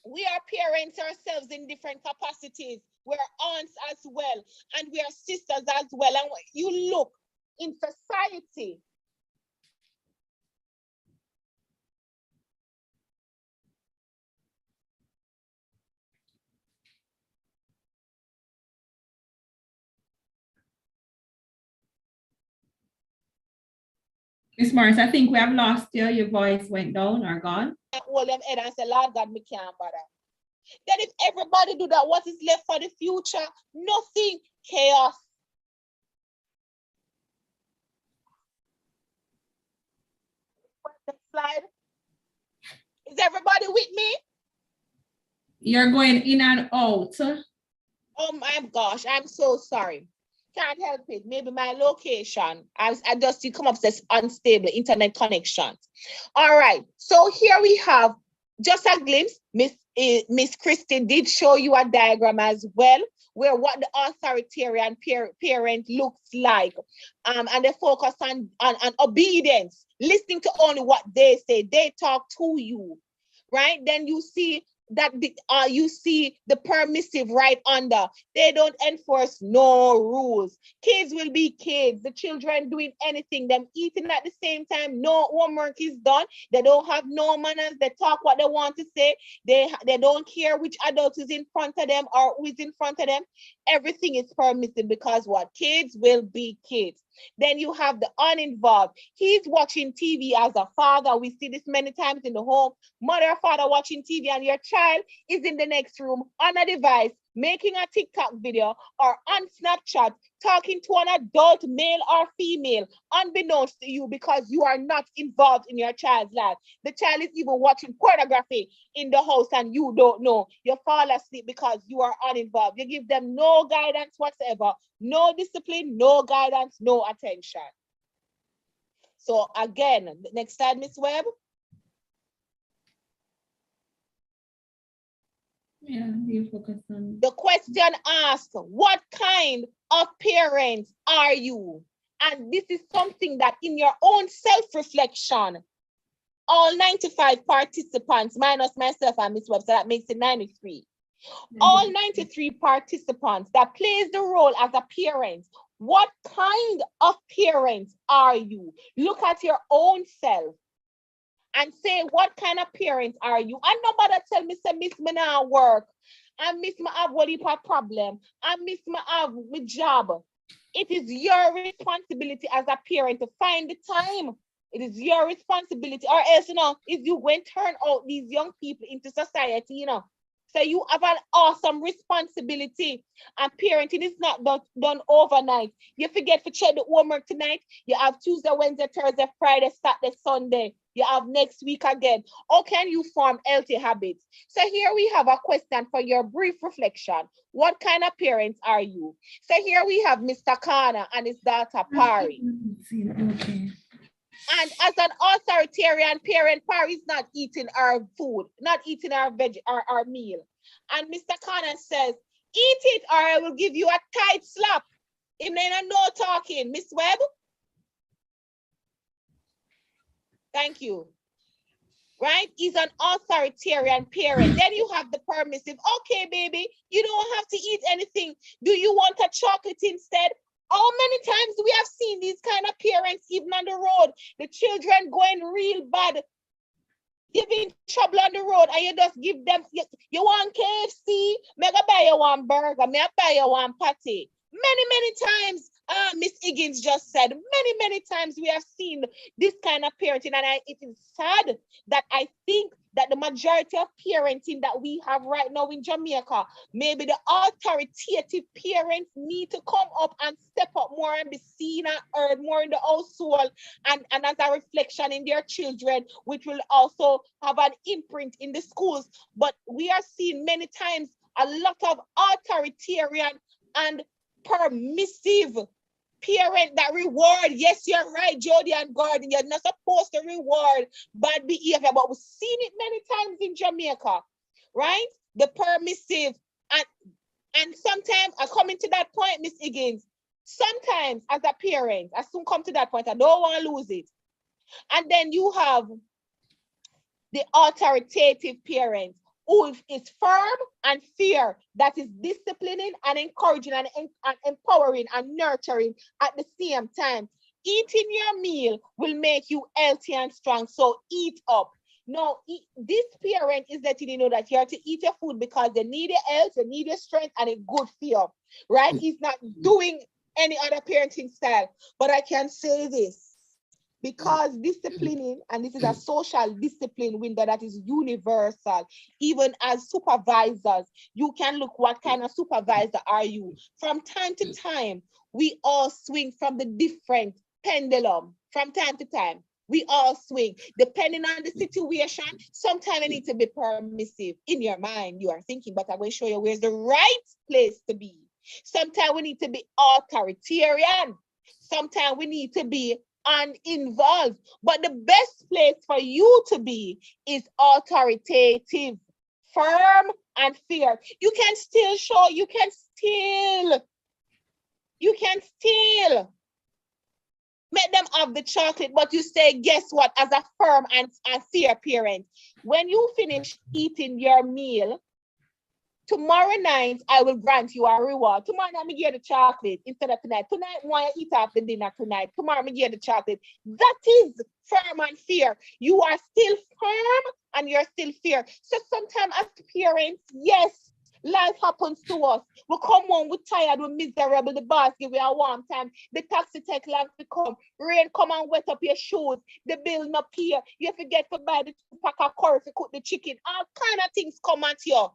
We are parents ourselves in different capacities. We're aunts as well, and we are sisters as well. And when you look in society, Miss Morris, I think we have lost you. Your voice went down or gone. hold them head and say, Lord God, me can't bother. Then if everybody do that, what is left for the future? Nothing. Chaos. Next slide. Is everybody with me? You're going in and out. Oh my gosh, I'm so sorry. Can't help it. Maybe my location. I just see come up says unstable internet connection. All right. So here we have just a glimpse. Miss Christie did show you a diagram as well, where what the authoritarian parent looks like. And they focus on obedience, listening to only what they say. They talk to you, right? Then you see that you see the permissive right under. They don't enforce no rules. Kids will be kids. The children doing anything, them eating at the same time, no homework is done. They don't have no manners. They talk what they want to say. They don't care which adult is in front of them or who is in front of them. Everything is permissive because what? Kids will be kids. Then you have the uninvolved. He's watching TV as a father. We see this many times in the home. Mother or father watching TV, and your child is in the next room on a device, making a TikTok video, or on Snapchat, talking to an adult, male or female, unbeknownst to you because you are not involved in your child's life. The child is even watching pornography in the house and you don't know. You fall asleep because you are uninvolved. You give them no guidance whatsoever, no discipline, no guidance, no attention. So again, next slide, Miss Webb. Yeah, you focus on. The question asked, what kind of parents are you? And this is something that in your own self-reflection, all 95 participants, minus myself and Miss Webb, so that makes it 93. All 93 participants that plays the role as a parent, what kind of parent are you? Look at your own self and say, what kind of parent are you? And nobody tell me, say, Miss, me now work. And Miss, me have what heap of problem. And Miss, me have my job. It is your responsibility as a parent to find the time. It is your responsibility, or else, you know, if you go and turn out these young people into society, you know. So you have an awesome responsibility, and parenting is not done overnight. You forget to check the homework tonight. You have Tuesday, Wednesday, Thursday, Friday, Saturday, Sunday. You have next week again. How can you form healthy habits? So here we have a question for your brief reflection. What kind of parents are you? So here we have Mr. Kana and his daughter, Pari. Okay. And as an authoritarian parent, Pari is not eating our food, not eating our our meal. And Mr. Kana says, eat it or I will give you a tight slap. Him no talking. Miss Webb? Thank you. Right? He's an authoritarian parent. Then you have the permissive. Okay, baby, you don't have to eat anything. Do you want a chocolate instead? How many times we have seen these kind of parents, even on the road, the children going real bad, giving trouble on the road, and you just give them, you want KFC, me go buy you one burger, me buy you one patty. Many times, Miss Higgins just said, many times we have seen this kind of parenting, and it is sad that I think that the majority of parenting that we have right now in Jamaica, maybe the authoritative parents need to come up and step up more and be seen and heard more in the household and as a reflection in their children, which will also have an imprint in the schools. But we are seeing many times a lot of authoritarian and permissive parent that reward. Yes, you're right, Jody and Gordon. You're not supposed to reward bad behavior, but we've seen it many times in Jamaica, right? The permissive, and sometimes I come into that point, Miss Higgins. Sometimes as a parent, I soon come to that point, I don't want to lose it. And then you have the authoritative parent who is firm and fair, that is disciplining and encouraging and empowering and nurturing at the same time. Eating your meal will make you healthy and strong, so eat up. No, this parent is letting you know that you have to eat your food because they need your health, they need your strength, and it's good for you, right? He's not doing any other parenting style. But I can say this, because disciplining, and this is a social discipline window that is universal, even as supervisors, you can look what kind of supervisor are you. From time to time, we all swing from the different pendulum. From time to time, we all swing, depending on the situation. Sometimes it needs to be permissive. In your mind, you are thinking, but I'm going to show you where's the right place to be. Sometimes we need to be authoritarian. Sometimes we need to be uninvolved. But the best place for you to be is authoritative, firm, and fair. You can still show, you can still make them have the chocolate, but you say, guess what, as a firm and fair parent, when you finish eating your meal, tomorrow night, I will grant you a reward. Tomorrow night, I give you the chocolate instead of tonight. Tonight, when I eat after dinner tonight, tomorrow, I give you the chocolate. That is firm and fair. You are still firm and you're still fair. So sometimes as parents, yes, life happens to us. We come home, we're tired, we're miserable, the boss give you a warm time, the taxi take long to come, rain come and wet up your shoes, the bill not pay, you forget to buy the 2 pack of curry to cook the chicken, all kind of things come at you.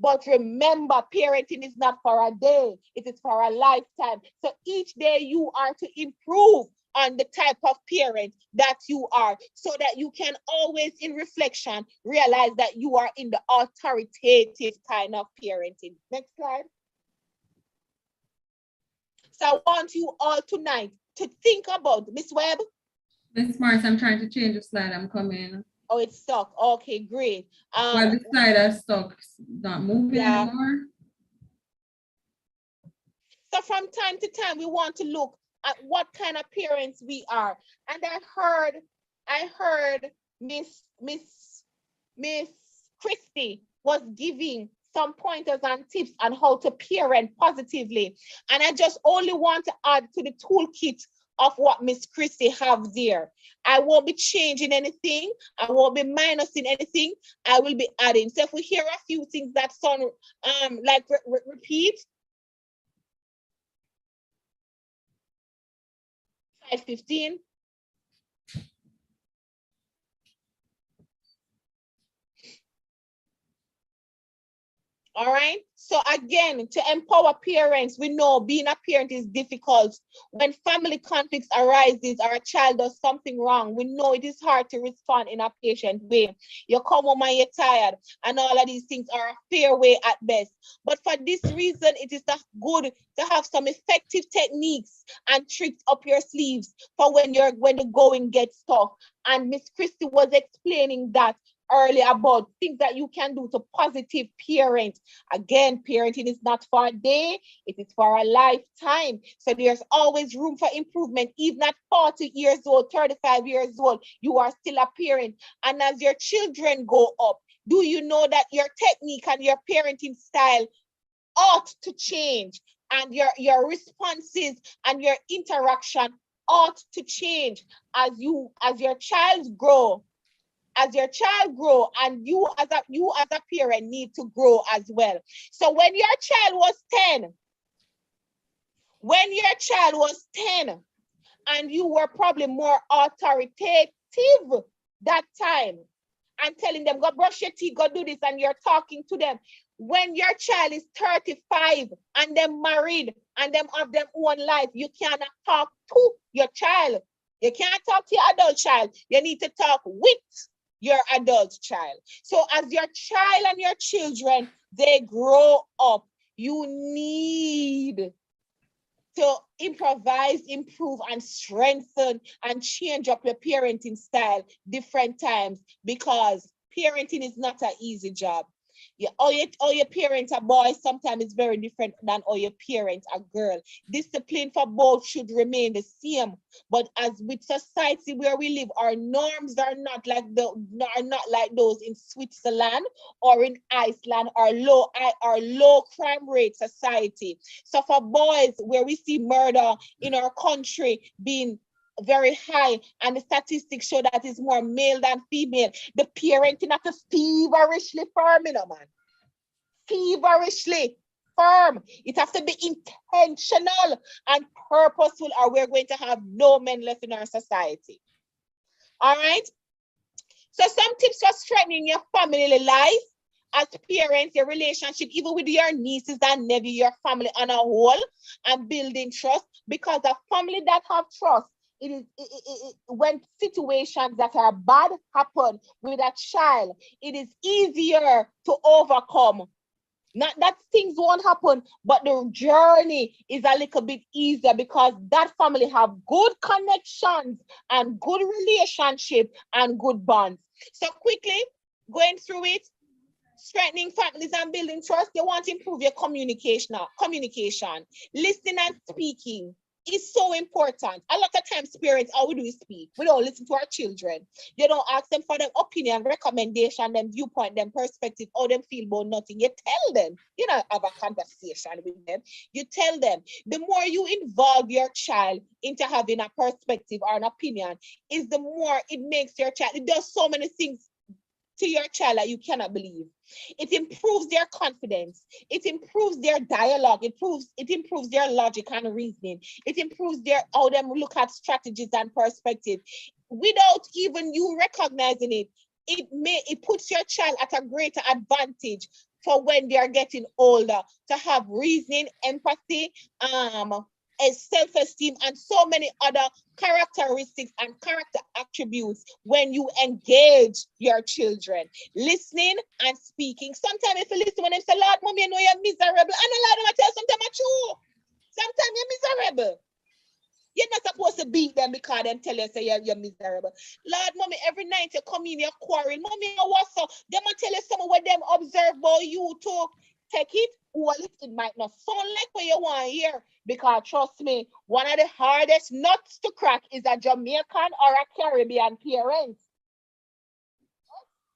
But remember, parenting is not for a day, it is for a lifetime. So each day you are to improve on the type of parent that you are, so that you can always, in reflection, realize that you are in the authoritative kind of parenting. Next slide. So I want you all tonight to think about, Miss Webb. Miss Mars, I'm trying to change the slide. I'm coming. Oh, it's stuck. Okay, great. Well, the slide is stuck. It's not moving anymore. So from time to time, we want to look at what kind of parents we are. And I heard Miss Christie was giving some pointers and tips on how to parent positively. And I just only want to add to the toolkit of what Miss Christie have there. I won't be changing anything. I won't be minusing anything. I will be adding. So if we hear a few things that sound like repeat. 5:15. All right. So again, to empower parents, we know being a parent is difficult. When family conflicts arises or a child does something wrong, we know it is hard to respond in a patient way. You come home and you're tired, and all of these things are a fair way at best. But for this reason, it is good to have some effective techniques and tricks up your sleeves for when the going gets tough. And Miss Christie was explaining that earlier about things that you can do to positive parent. Again, parenting is not for a day, it is for a lifetime. So there's always room for improvement. Even at 40 years old, 35 years old, you are still a parent. And as your children go up, do you know that your technique and your parenting style ought to change, and your responses and your interaction ought to change as your child grow. As your child grow, and you as a parent need to grow as well. So when your child was 10, and you were probably more authoritative that time, and telling them, go brush your teeth, go do this, and you're talking to them. When your child is 35 and them married and them have their own life, you cannot talk to your child. You can't talk to your adult child. You need to talk with your adult child. So as your child and your children, they grow up, you need to improvise, improve, and strengthen and change up your parenting style different times, because parenting is not an easy job. All your parents are boys, sometimes it's very different than all your parents are girl. Discipline for both should remain the same. But as with society where we live, our norms are not like those in Switzerland or in Iceland or low crime rate society. So for boys, where we see murder in our country being very high, and the statistics show that it's more male than female, the parenting has to feverishly firm, man. Feverishly firm. It has to be intentional and purposeful, or we're going to have no men left in our society. All right. So some tips for strengthening your family life as parents, your relationship, even with your nieces and nephews, your family on a whole, and building trust, because a family that have trust, when situations that are bad happen with a child, it is easier to overcome. Not that things won't happen, but the journey is a little bit easier because that family have good connections and good relationship and good bonds. So quickly, going through it, strengthening families and building trust, you want to improve your communication. Listening and speaking is so important. A lot of times parents, all we do is speak. We don't listen to our children. You don't ask them for their opinion, recommendation, them viewpoint, them perspective, how them feel about nothing. You tell them. You don't have a conversation with them. You tell them. The more you involve your child into having a perspective or an opinion, is the more it makes your child, it does so many things to your child that you cannot believe. It improves their confidence. It improves their dialogue. It improves their logic and reasoning. It improves how them look at strategies and perspective. Without even you recognizing it, it puts your child at a greater advantage for when they are getting older, to have reasoning, empathy, and self-esteem, and so many other characteristics and character attributes when you engage your children. Listening and speaking. Sometimes if you listen when they say, Lord, mommy, I know you're miserable. And a lot of them tell you sometimes it's true. Sometimes you're miserable. You're not supposed to beat them because them tell you say you're miserable. Lord, mommy, every night you come in, you're quarreling. Mommy, what's up? Them will tell you something what them observe about you to take it. Well, it might not sound like what you want to hear. Because trust me, one of the hardest nuts to crack is a Jamaican or a Caribbean parent.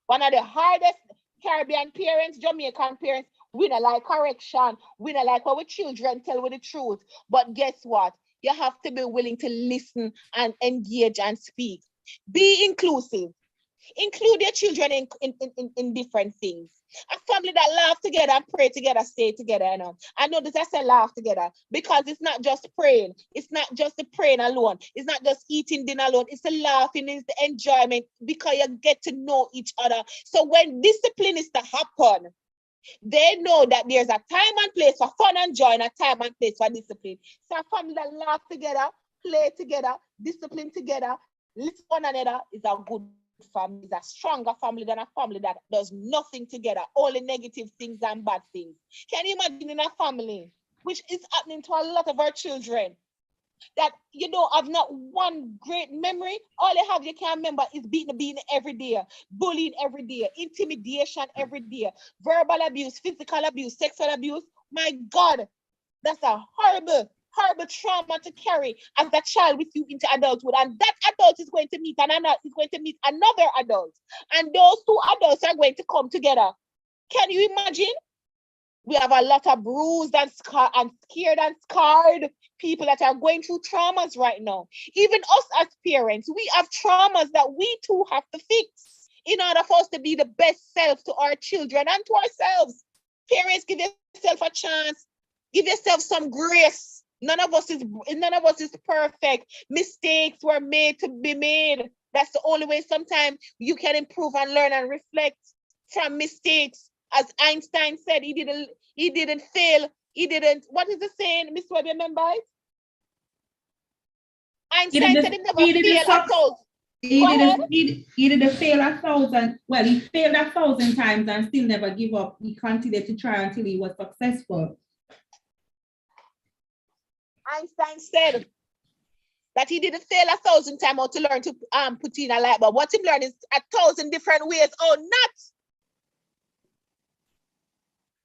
One of the hardest Caribbean parents, Jamaican parents, we don't like correction. We don't like what our children tell with the truth. But guess what? You have to be willing to listen and engage and speak. Be inclusive. Include your children in different things. A family that laugh together and pray together, stay together. You know. I know this, I say laugh together because it's not just praying. It's not just the praying alone. It's not just eating dinner alone. It's the laughing, it's the enjoyment because you get to know each other. So when discipline is to happen, they know that there's a time and place for fun and joy and a time and place for discipline. So a family that laugh together, play together, discipline together, listen to one another is a good family, is a stronger family than a family that does nothing together, only negative things and bad things. Can you imagine in a family, which is happening to a lot of our children, that you don't have not one great memory? All you can remember is beating every day, bullying every day, intimidation every day, verbal abuse, physical abuse, sexual abuse. My God, that's a horrible trauma to carry as a child with you into adulthood. And that adult is going to meet another adult. And those two adults are going to come together. Can you imagine? We have a lot of bruised and scared and scarred people that are going through traumas right now. Even us as parents, we have traumas that we too have to fix in order for us to be the best self to our children and to ourselves. Parents, give yourself a chance. Give yourself some grace. None of us is perfect. Mistakes were made to be made. That's the only way sometimes you can improve and learn and reflect from mistakes. As Einstein said, he didn't fail. What is the saying? Miss Webb, remember it? Einstein said he never failed at all. He didn't fail 1,000. Well, he failed 1,000 times and still never give up. He continued to try until he was successful. Einstein said that he didn't fail 1,000 times or to learn to put in a light bulb. What he learned is 1,000 different ways or not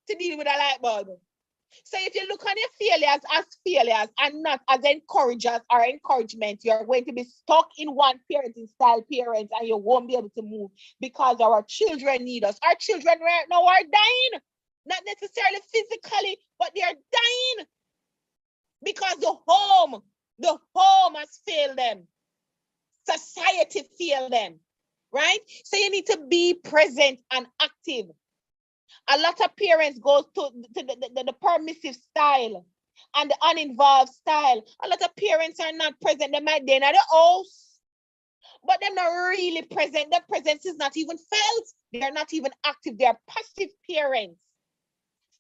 to deal with a light bulb. So if you look on your failures as failures and not as encouragers or encouragement, you're going to be stuck in one parenting style parents and you won't be able to move because our children need us. Our children right now are dying, not necessarily physically, but they are dying because the home has failed them. Society failed them, right? So you need to be present and active. A lot of parents go to the permissive style and the uninvolved style. A lot of parents are not present. They might be in the house, but they're not really present. Their presence is not even felt. They're not even active. They're passive parents.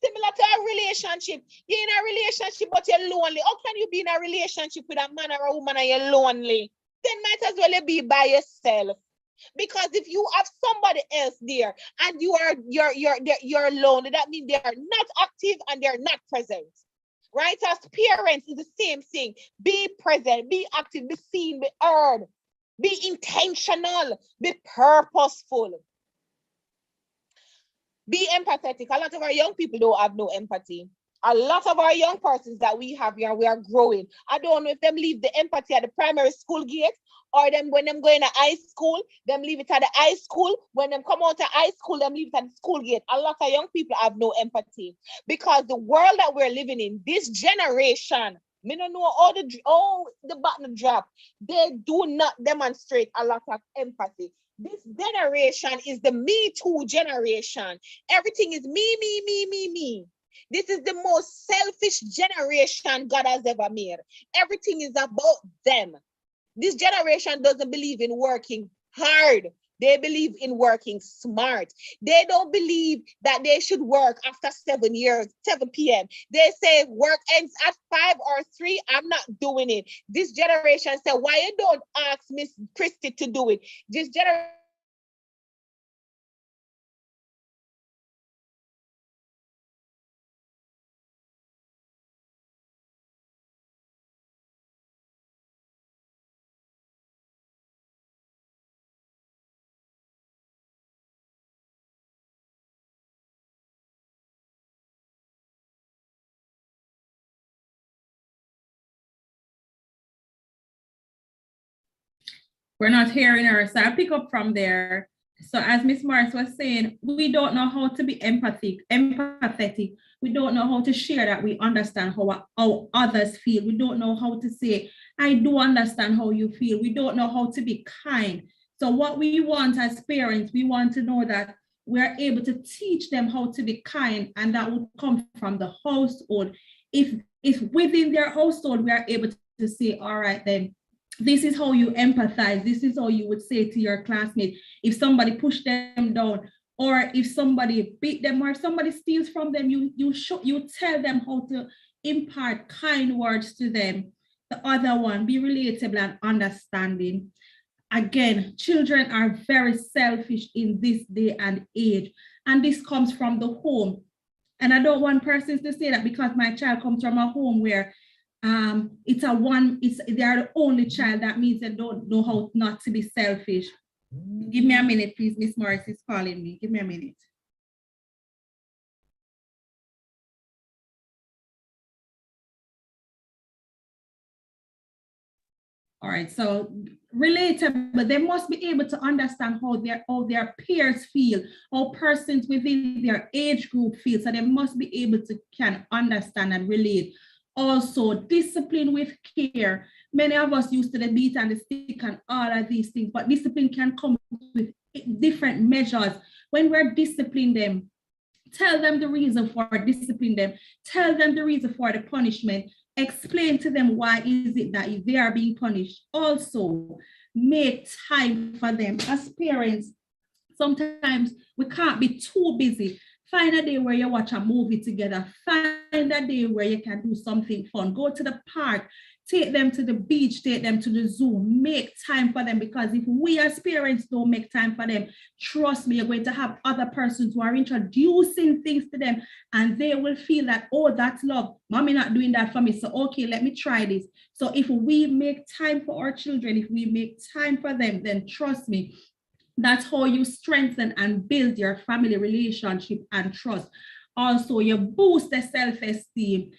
Similar to a relationship. You're in a relationship, but you're lonely. How can you be in a relationship with a man or a woman and you're lonely? Then might as well be by yourself. Because if you have somebody else there and you're lonely, that means they are not active and they're not present. Right? As parents, it's the same thing. Be present, be active, be seen, be heard, be intentional, be purposeful. Be empathetic. A lot of our young people don't have no empathy. A lot of our young persons that we have here, we are growing. I don't know if them leave the empathy at the primary school gate or them when them going to high school, them leave it at the high school. When them come out to high school, them leave it at the school gate. A lot of young people have no empathy because the world that we're living in, this generation, me don't know all the button drop. They do not demonstrate a lot of empathy. This generation is the Me Too generation. Everything is me, me, me, me, me. This is the most selfish generation God has ever made. Everything is about them. This generation doesn't believe in working hard, They believe in working smart. They don't believe that they should work after 7 p.m. They say work ends at 5 or 3. I'm not doing it. This generation say, why you don't ask Miss Christie to do it? This generation We're not hearing her. So I'll pick up from there. So as Miss Morris was saying, we don't know how to be empathetic. We don't know how to share that we understand how others feel. We don't know how to say, I do understand how you feel. We don't know how to be kind. So what we want as parents, we want to know that we're able to teach them how to be kind, and that would come from the household. If within their household, we are able to say, all right, then, this is how you empathize. This is how you would say to your classmate if somebody pushed them down, or if somebody beat them, or if somebody steals from them, you tell them how to impart kind words to them. The other one, be relatable and understanding. Again, children are very selfish in this day and age, and this comes from the home. And I don't want persons to say that because my child comes from a home where they are the only child, that means they don't know how not to be selfish. Give me a minute, please. Miss Morris is calling me. Give me a minute. All right, so relatable, they must be able to understand how their peers feel, how persons within their age group feel. So they must be able to can understand and relate. Also, discipline with care. Many of us used to the beat and the stick and all of these things, but discipline can come with different measures. When we're disciplining them, tell them the reason for disciplining them, tell them the reason for the punishment, explain to them why is it that they are being punished. Also, make time for them. As parents, sometimes we can't be too busy. Find a day where you watch a movie together. Find a day where you can do something fun. Go to the park, take them to the beach, take them to the zoo, make time for them, because if we as parents don't make time for them, trust me, you're going to have other persons who are introducing things to them, and they will feel that, oh, that's love. Mommy not doing that for me, so okay, let me try this. So if we make time for our children, if we make time for them, then trust me, that's how you strengthen and build your family relationship and trust. Also, you boost the self-esteem.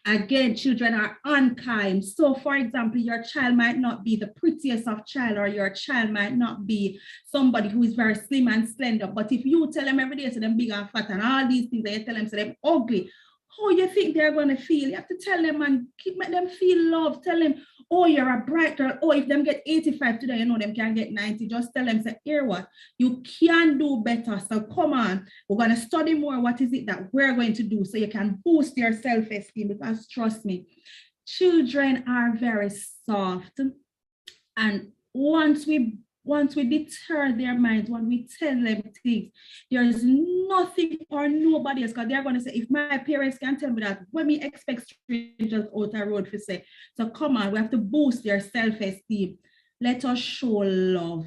Again, children are unkind. So, for example, your child might not be the prettiest of child, or your child might not be somebody who is very slim and slender. But if you tell them every day, so them big and fat and all these things, and you tell them so them ugly, how you think they're going to feel? You have to tell them and make them feel love. Tell them, oh, you're a bright girl. Oh, if them get 85 today, you know them can get 90. Just tell them, say, here what? You can do better. So come on, we're going to study more. What is it that we're going to do so you can boost your self-esteem? Because trust me, children are very soft. And once we deter their minds, when we tell them things, there is nothing or nobody else, because they're going to say, if my parents can tell me that, when we expect strangers out the road to say. So come on, we have to boost their self-esteem. Let us show love,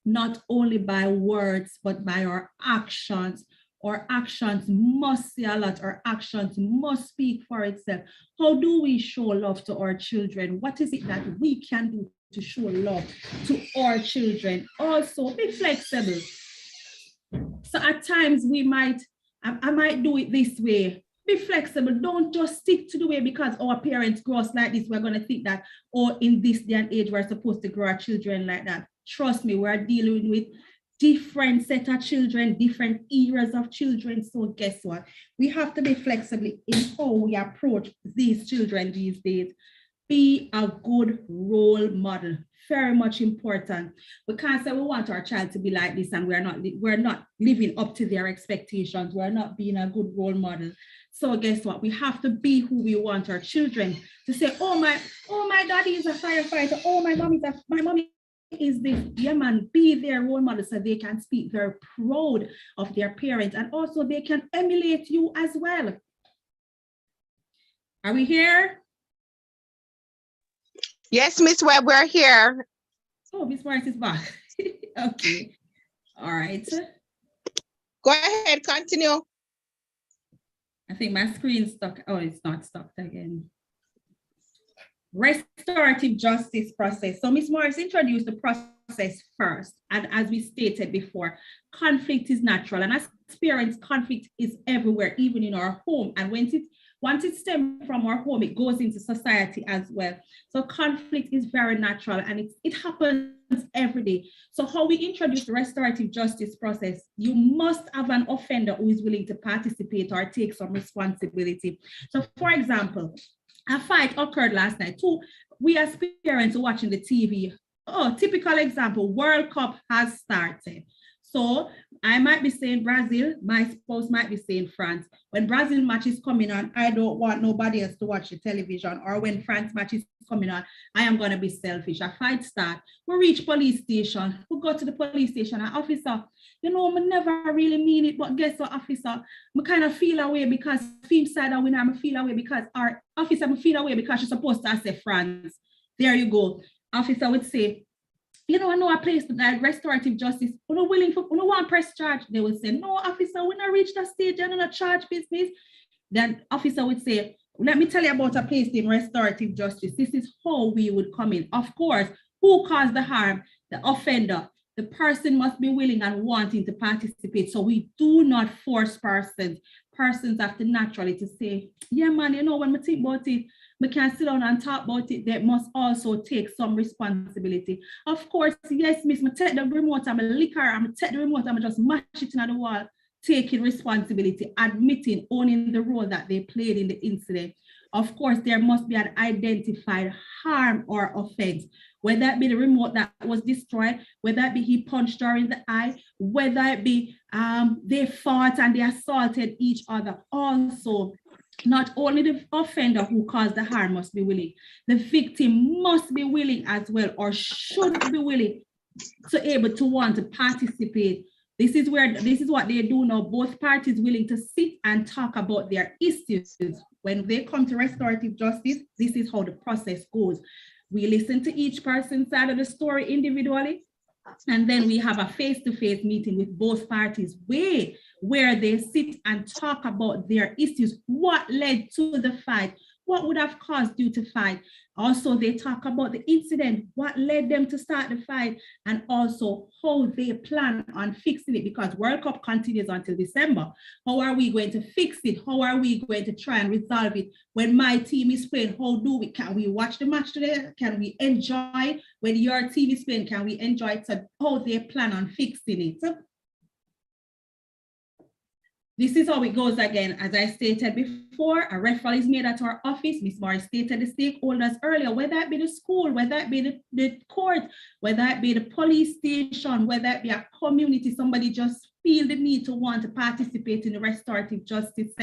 not only by words, but by our actions. Our actions must say a lot. Our actions must speak for itself. How do we show love to our children? What is it that we can do to show love to our children? Also, be flexible. So at times I might do it this way. Be flexible. Don't just stick to the way because our parents grow us like this. We're going to think that, oh, in this day and age, we're supposed to grow our children like that. Trust me, we're dealing with different set of children, different eras of children. So guess what? We have to be flexible in how we approach these children these days. Be a good role model. Very much important. We can't say we want our child to be like this and we're not living up to their expectations. We're not being a good role model. So guess what? We have to be who we want our children to say, oh my daddy is a firefighter. Oh, my mom is this? Yeah, man, be their role model so they can speak very proud of their parents, and also they can emulate you as well. Are we here? Yes, Miss Webb, we're here. Oh, Miss Morris is back. Okay. All right. Go ahead, continue. I think my screen's stuck. Oh, it's not stuck again. Restorative justice process. So Ms. Morris introduced the process first. And as we stated before, conflict is natural. And as parents, conflict is everywhere, even in our home. And once it stems from our home, it goes into society as well. So conflict is very natural and it happens every day. So how we introduce the restorative justice process, you must have an offender who is willing to participate or take some responsibility. So for example, a fight occurred last night. We as parents are watching the TV. Oh, typical example, World Cup has started. So I might be saying Brazil, my spouse might be saying France. When Brazil match is coming on, I don't want nobody else to watch the television. Or when France match is coming on, I am going to be selfish. A fight start. We reach police station. We go to the police station. An officer, you know, I never really mean it, but guess what, officer? I kind of feel away because film side of winner, I feel away because our officer, I feel away because she's supposed to say France. There you go. Officer would say, you know, I know a place that restorative justice, we're not willing for, we don't want press charge. They will say, no, officer, we not reach that stage, you're not charge business. Then officer would say, let me tell you about a place in restorative justice. This is how we would come in. Of course, who caused the harm? The offender. The person must be willing and wanting to participate. So we do not force persons. Persons have to naturally to say, yeah, man, you know, when we think about it, we can't sit down and talk about it. They must also take some responsibility. Of course, yes, miss, I take the remote, I'm a liquor, I'm take the remote, I'm just mash it in the wall, taking responsibility, admitting, owning the role that they played in the incident. Of course, there must be an identified harm or offense, whether it be the remote that was destroyed, whether it be he punched her in the eye, whether it be they fought and they assaulted each other. Also, not only the offender who caused the harm must be willing, the victim must be willing as well, or should be willing to able to want to participate. This is what they do now. Both parties willing to sit and talk about their issues. When they come to restorative justice, this is how the process goes. We listen to each person's side of the story individually, and then we have a face-to-face meeting with both parties where they sit and talk about their issues. What led to the fight? What would have caused you to fight? Also, they talk about the incident, what led them to start the fight, and also how they plan on fixing it, because World Cup continues until December. How are we going to fix it? How are we going to try and resolve it? When my team is playing, can we watch the match today? Can we enjoy? When your team is playing, can we enjoy it? So how they plan on fixing it. This is how it goes again. As I stated before, a referral is made at our office. Ms. Morris stated the stakeholders earlier, whether it be the school, whether it be the court, whether it be the police station, whether it be a community, somebody just feel the need to want to participate in the restorative justice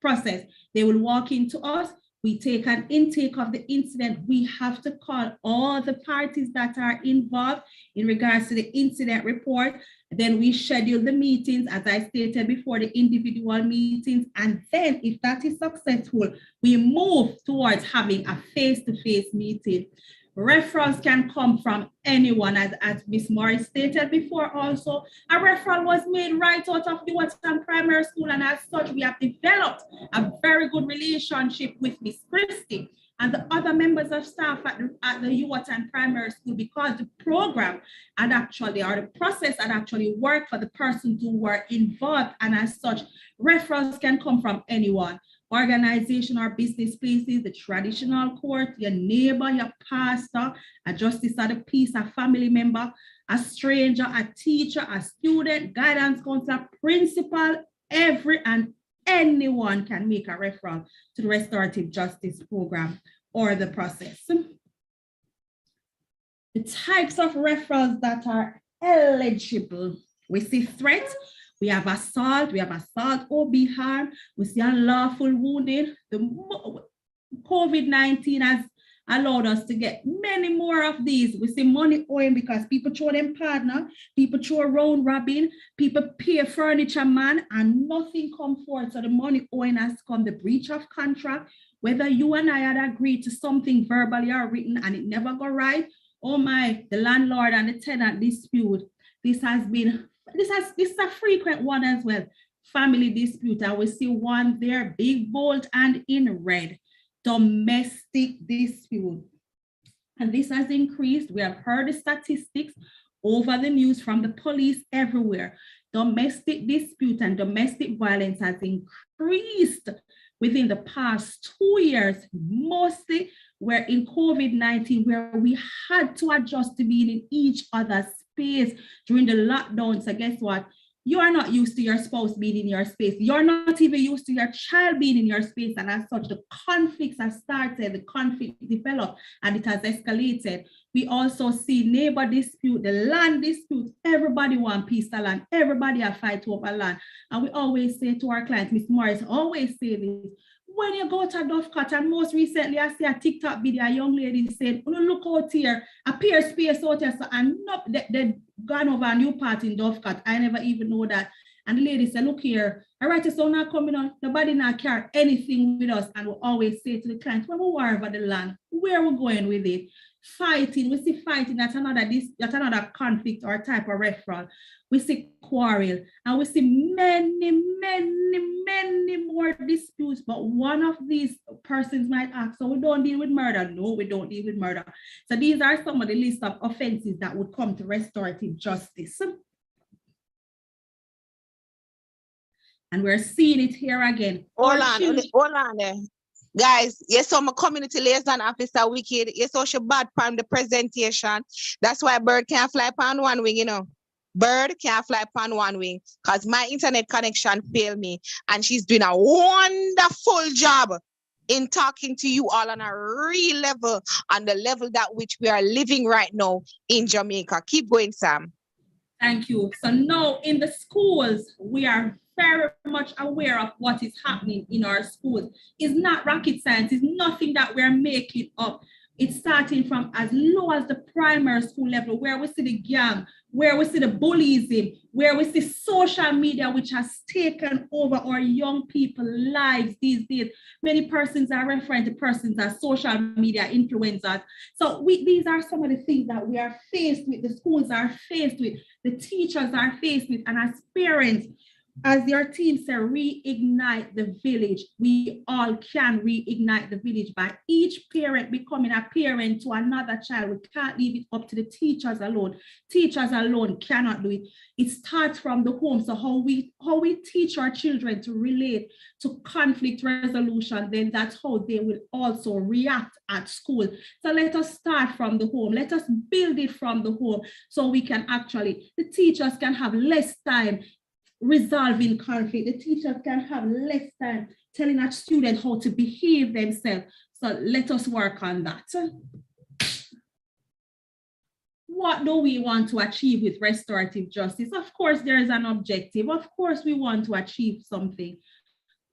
process. They will walk into us. We take an intake of the incident. We have to call all the parties that are involved in regards to the incident report. Then we schedule the meetings, as I stated before, the individual meetings. And then if that is successful, we move towards having a face-to-face meeting. Referrals can come from anyone, as Ms. Morris stated before also. A referral was made right out of the Ewarton Primary School, and as such, we have developed a very good relationship with Ms. Christie and the other members of staff at the Ewarton Primary School, because the program and actually, or the process had actually worked for the persons who were involved, and as such, referrals can come from anyone. Organization or business places, the traditional court, your neighbor, your pastor, a justice of the peace, a family member, a stranger, a teacher, a student, guidance counselor, principal, anyone can make a referral to the restorative justice program or the process. The types of referrals that are eligible. We see threat. We have assault, OB harm, we see unlawful wounding. The COVID-19 has allowed us to get many more of these. We see money owing because people throw them partner, people throw round robin, people pay furniture man, and nothing come forth. So the money owing has come, the breach of contract, whether you and I had agreed to something verbally or written and it never got right. Oh my, the landlord and the tenant dispute. This is a frequent one as well. Family dispute, and we see one there, big, bold, and in red. Domestic dispute. And this has increased. We have heard the statistics over the news from the police everywhere. Domestic dispute and domestic violence has increased within the past 2 years. Mostly we're in COVID-19, where we had to adjust to being in each other's space during the lockdown. So guess what? You are not used to your spouse being in your space. You're not even used to your child being in your space. And as such, the conflicts have started, the conflict developed, and it has escalated. We also see neighbor dispute, the land dispute. Everybody want piece of land. Everybody have fight over land. And we always say to our clients, Miss Morris always say this, when you go to Dovecot, and most recently I see a TikTok video, a young lady said, oh, look out here, a peer space out here, so and not they gone over a new part in Dovecot. I never even know that. And the lady said, look here, all right, so not coming on, nobody not care anything with us. And we always say to the clients, when we worry about the land, where are we going with it? Fighting, we see fighting, that's another conflict or type of referral. We see quarrel, and we see many more disputes. But one of these persons might ask, so we don't deal with murder? No, we don't deal with murder. So these are some of the list of offenses that would come to restorative justice. And we're seeing it here again. Hold on there. Guys, yes, so my community liaison officer wicked. Yes, so she bad from the presentation. That's why bird can't fly upon one wing, you know. Bird can't fly upon one wing because my internet connection failed me. And she's doing a wonderful job in talking to you all on a real level, on the level that which we are living right now in Jamaica. Keep going, Sam. Thank you. So now in the schools, we are very much aware of what is happening in our schools. It's not rocket science. It's nothing that we're making up. It's starting from as low as the primary school level, where we see the gang, where we see the bullying, where we see social media, which has taken over our young people's lives these days. Many persons are referring to persons as social media influencers. So these are some of the things that we are faced with, the schools are faced with, the teachers are faced with, and as parents, as your team said, reignite the village. We all can reignite the village by each parent becoming a parent to another child. We can't leave it up to the teachers alone. Teachers alone cannot do it. It starts from the home. So how we teach our children to relate to conflict resolution, then that's how they will also react at school. So let us start from the home. Let us build it from the home so we can actually, the teachers can have less time resolving conflict. The teachers can have less time telling our students how to behave themselves. So let us work on that. What do we want to achieve with restorative justice? Of course, there is an objective. Of course, we want to achieve something.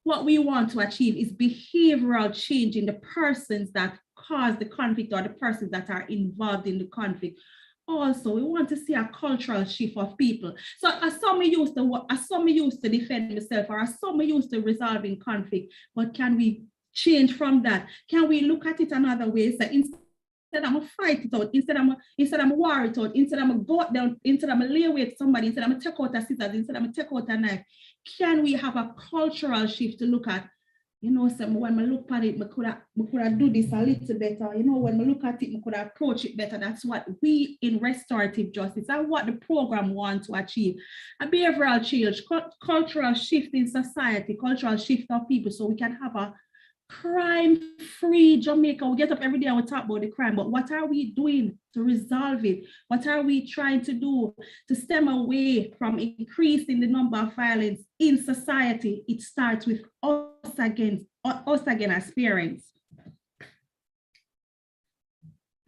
What we want to achieve is behavioral change in the persons that cause the conflict or the persons that are involved in the conflict. Also, we want to see a cultural shift of people. So as some used to defend myself, or as some used to resolving conflict, but can we change from that? Can we look at it another way? So instead I'm gonna fight it out, instead I'm war it out, instead I'm gonna go down, instead I'm gonna lay with somebody, instead I'm gonna take out a scissors, instead I'm gonna take out a knife. Can we have a cultural shift to look at, you know, so when I look at it, I could do this a little better. You know, when I look at it, I could approach it better. That's what we in restorative justice and what the program wants to achieve. A behavioral change, cultural shift in society, cultural shift of people, so we can have a crime-free Jamaica. We get up every day and we talk about the crime, but what are we doing to resolve it? What are we trying to do to stem away from increasing the number of violence in society? It starts with us again as parents.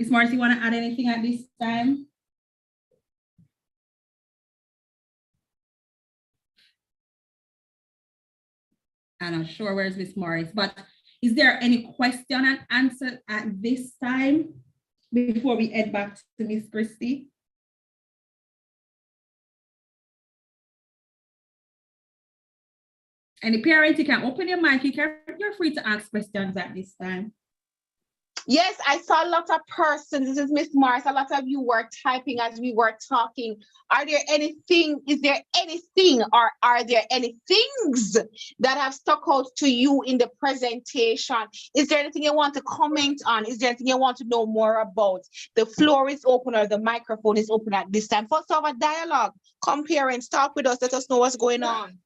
Ms. Morris, you want to add anything at this time? I'm not sure where's Ms. Morris, but Is there any question and answer at this time before we head back to Miss Christie? Any parent, you can open your mic. You're free to ask questions at this time. Yes, I saw a lot of persons. This is Miss Morris. A lot of you were typing as we were talking. Are there anything, is there anything, or are there any things that have stuck out to you in the presentation? Is there anything you want to comment on? Is there anything you want to know more about? The floor is open, or the microphone is open at this time. First of all, dialogue. Come, parents, talk with us. Let us know what's going on.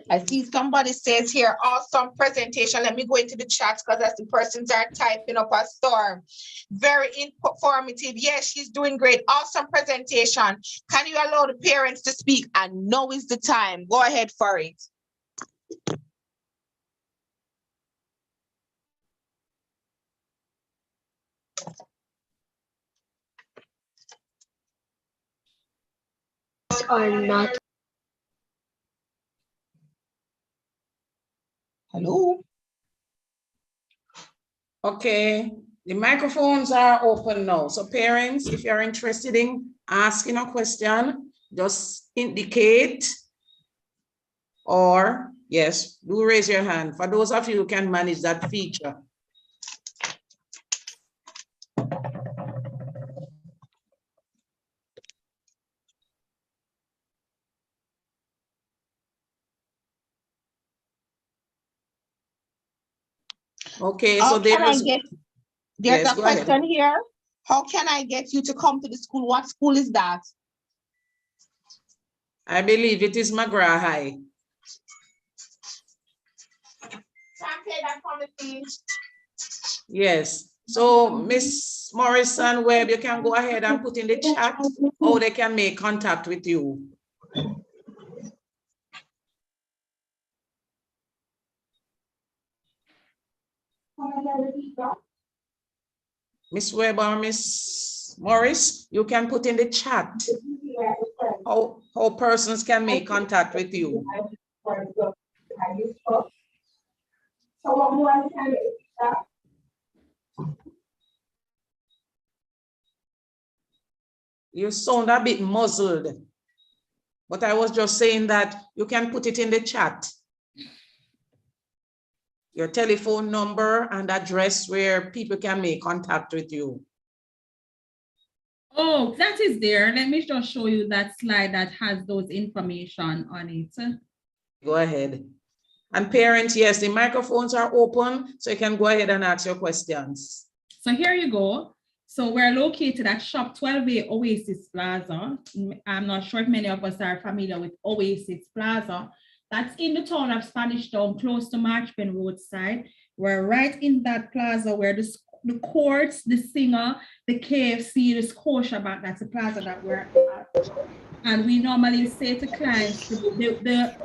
I see somebody says here, awesome presentation. Let me go into the chat because as the persons are typing up a storm. Very informative. Yes, she's doing great. Awesome presentation. Can you allow the parents to speak? And now is the time. Go ahead for it. Or not. Hello. Okay, the microphones are open now. So parents, if you're interested in asking a question, just indicate, or yes, do raise your hand. For those of you who can manage that feature. Okay, so there's a question here. How can I get you to come to the school? What school is that? I believe it is McGraw High. Yes. So Miss Morrison Webb, you can go ahead and put in the chat how they can make contact with you. Miss Webb or Miss Morris, you can put in the chat how persons can make contact with you. You sound a bit muzzled, but I was just saying that you can put it in the chat. Your telephone number and address where people can make contact with you. Oh, that is there. Let me just show you that slide that has those information on it. Go ahead. And parents, yes, the microphones are open, so you can go ahead and ask your questions. So here you go. So we're located at Shop 12A Oasis Plaza. I'm not sure if many of us are familiar with Oasis Plaza. That's in the town of Spanish Town, close to Marchpen roadside. We're right in that plaza where the courts, the singer, the KFC, the Scotia Bank, that's the plaza that we're at. And we normally say to clients, the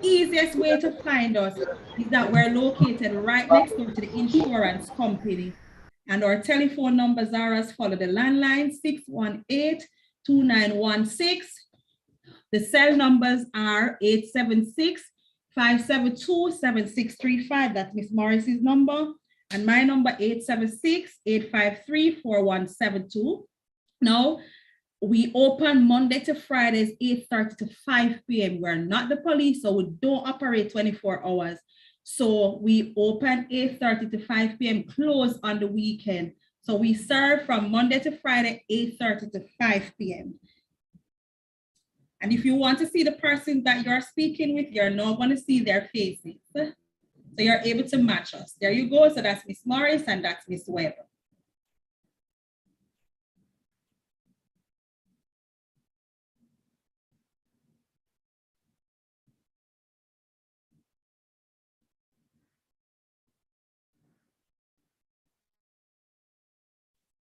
easiest way to find us is that we're located right next door to the insurance company. And our telephone numbers are as follows. The landline 618-2916. The cell numbers are 876-572-7635. That's Miss Morris's number. And my number 876-853-4172. Now, we open Monday to Fridays, 8:30 to 5 p.m. We're not the police, so we don't operate 24 hours. So we open 8:30 to 5 p.m., close on the weekend. So we serve from Monday to Friday, 8:30 to 5 p.m. And if you want to see the person that you're speaking with, you're not going to see their faces. So you're able to match us. There you go. So that's Miss Morris and that's Miss Webb.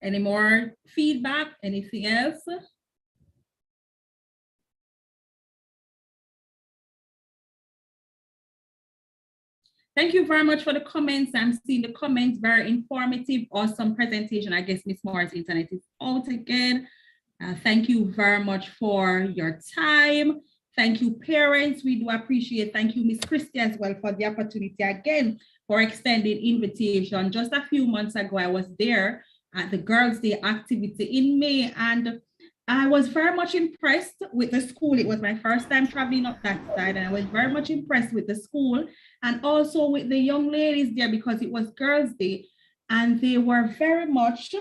Any more feedback? Anything else? Thank you very much for the comments. I'm seeing the comments, very informative, awesome presentation. I guess Miss Morris' internet is out again. Thank you very much for your time, Thank you, parents. We do appreciate. Thank you, Miss Christie, as well, for the opportunity again for extending invitation. Just a few months ago, I was there at the Girls' Day activity in May, and I was very much impressed with the school. It was my first time traveling up that side, and I was very much impressed with the school and also with the young ladies there, because it was Girls' Day, and they were very much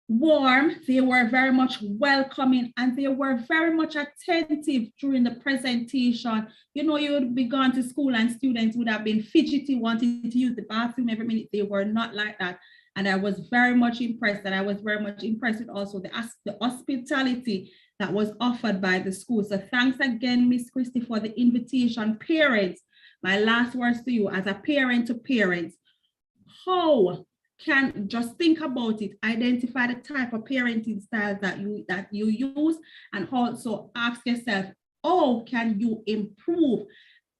warm, they were very much welcoming, and they were very much attentive during the presentation. You know, you would be gone to school and students would have been fidgety, wanting to use the bathroom every minute. They were not like that. And I was very much impressed, and I was very much impressed with also the hospitality that was offered by the school. So thanks again, Miss Christie, for the invitation. Parents, my last words to you as a parent to parents, how can, just think about it, identify the type of parenting style that you use, and also ask yourself, how can you improve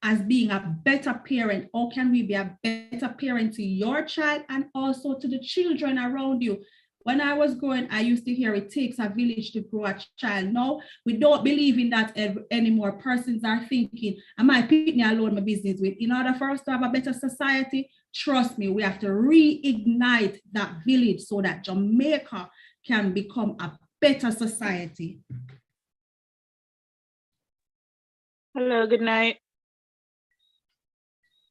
as being a better parent? How can we be a better parent to your child and also to the children around you? When I was growing, I used to hear it takes a village to grow a child. Now, we don't believe in that anymore. Persons are thinking, am I picking alone my business with? In order for us to have a better society, trust me, we have to reignite that village so that Jamaica can become a better society. Hello, good night.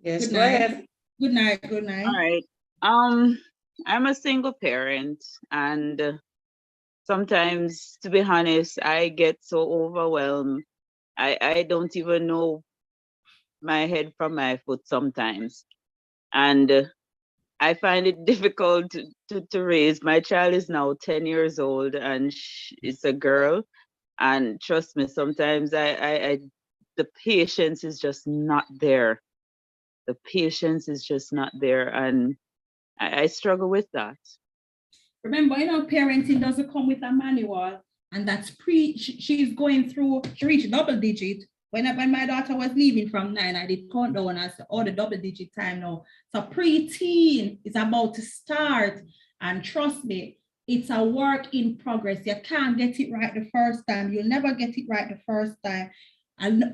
Yes, Good go night. ahead. Good night. Good night. All right. I'm a single parent, and sometimes, to be honest, I get so overwhelmed. I don't even know my head from my foot sometimes. And I find it difficult to raise. My child is now 10 years old, and it's a girl. And trust me, sometimes the patience is just not there. The patience is just not there. And I struggle with that. Remember, you know, parenting doesn't come with a manual, and that's she's going through, she reached double digit. When my daughter was leaving from 9, I did countdown as all the double digit time now. So pre-teen is about to start, and trust me, it's a work in progress. You can't get it right the first time. You'll never get it right the first time. And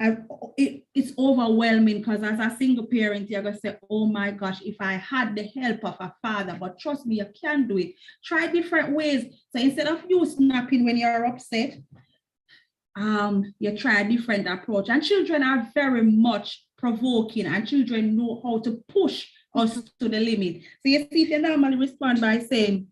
it's overwhelming, because as a single parent, you're going to say, oh my gosh, if I had the help of a father. But trust me, you can do it. Try different ways. So instead of you snapping when you're upset, you try a different approach. And children are very much provoking, and children know how to push us to the limit. So you see, if you normally respond by saying,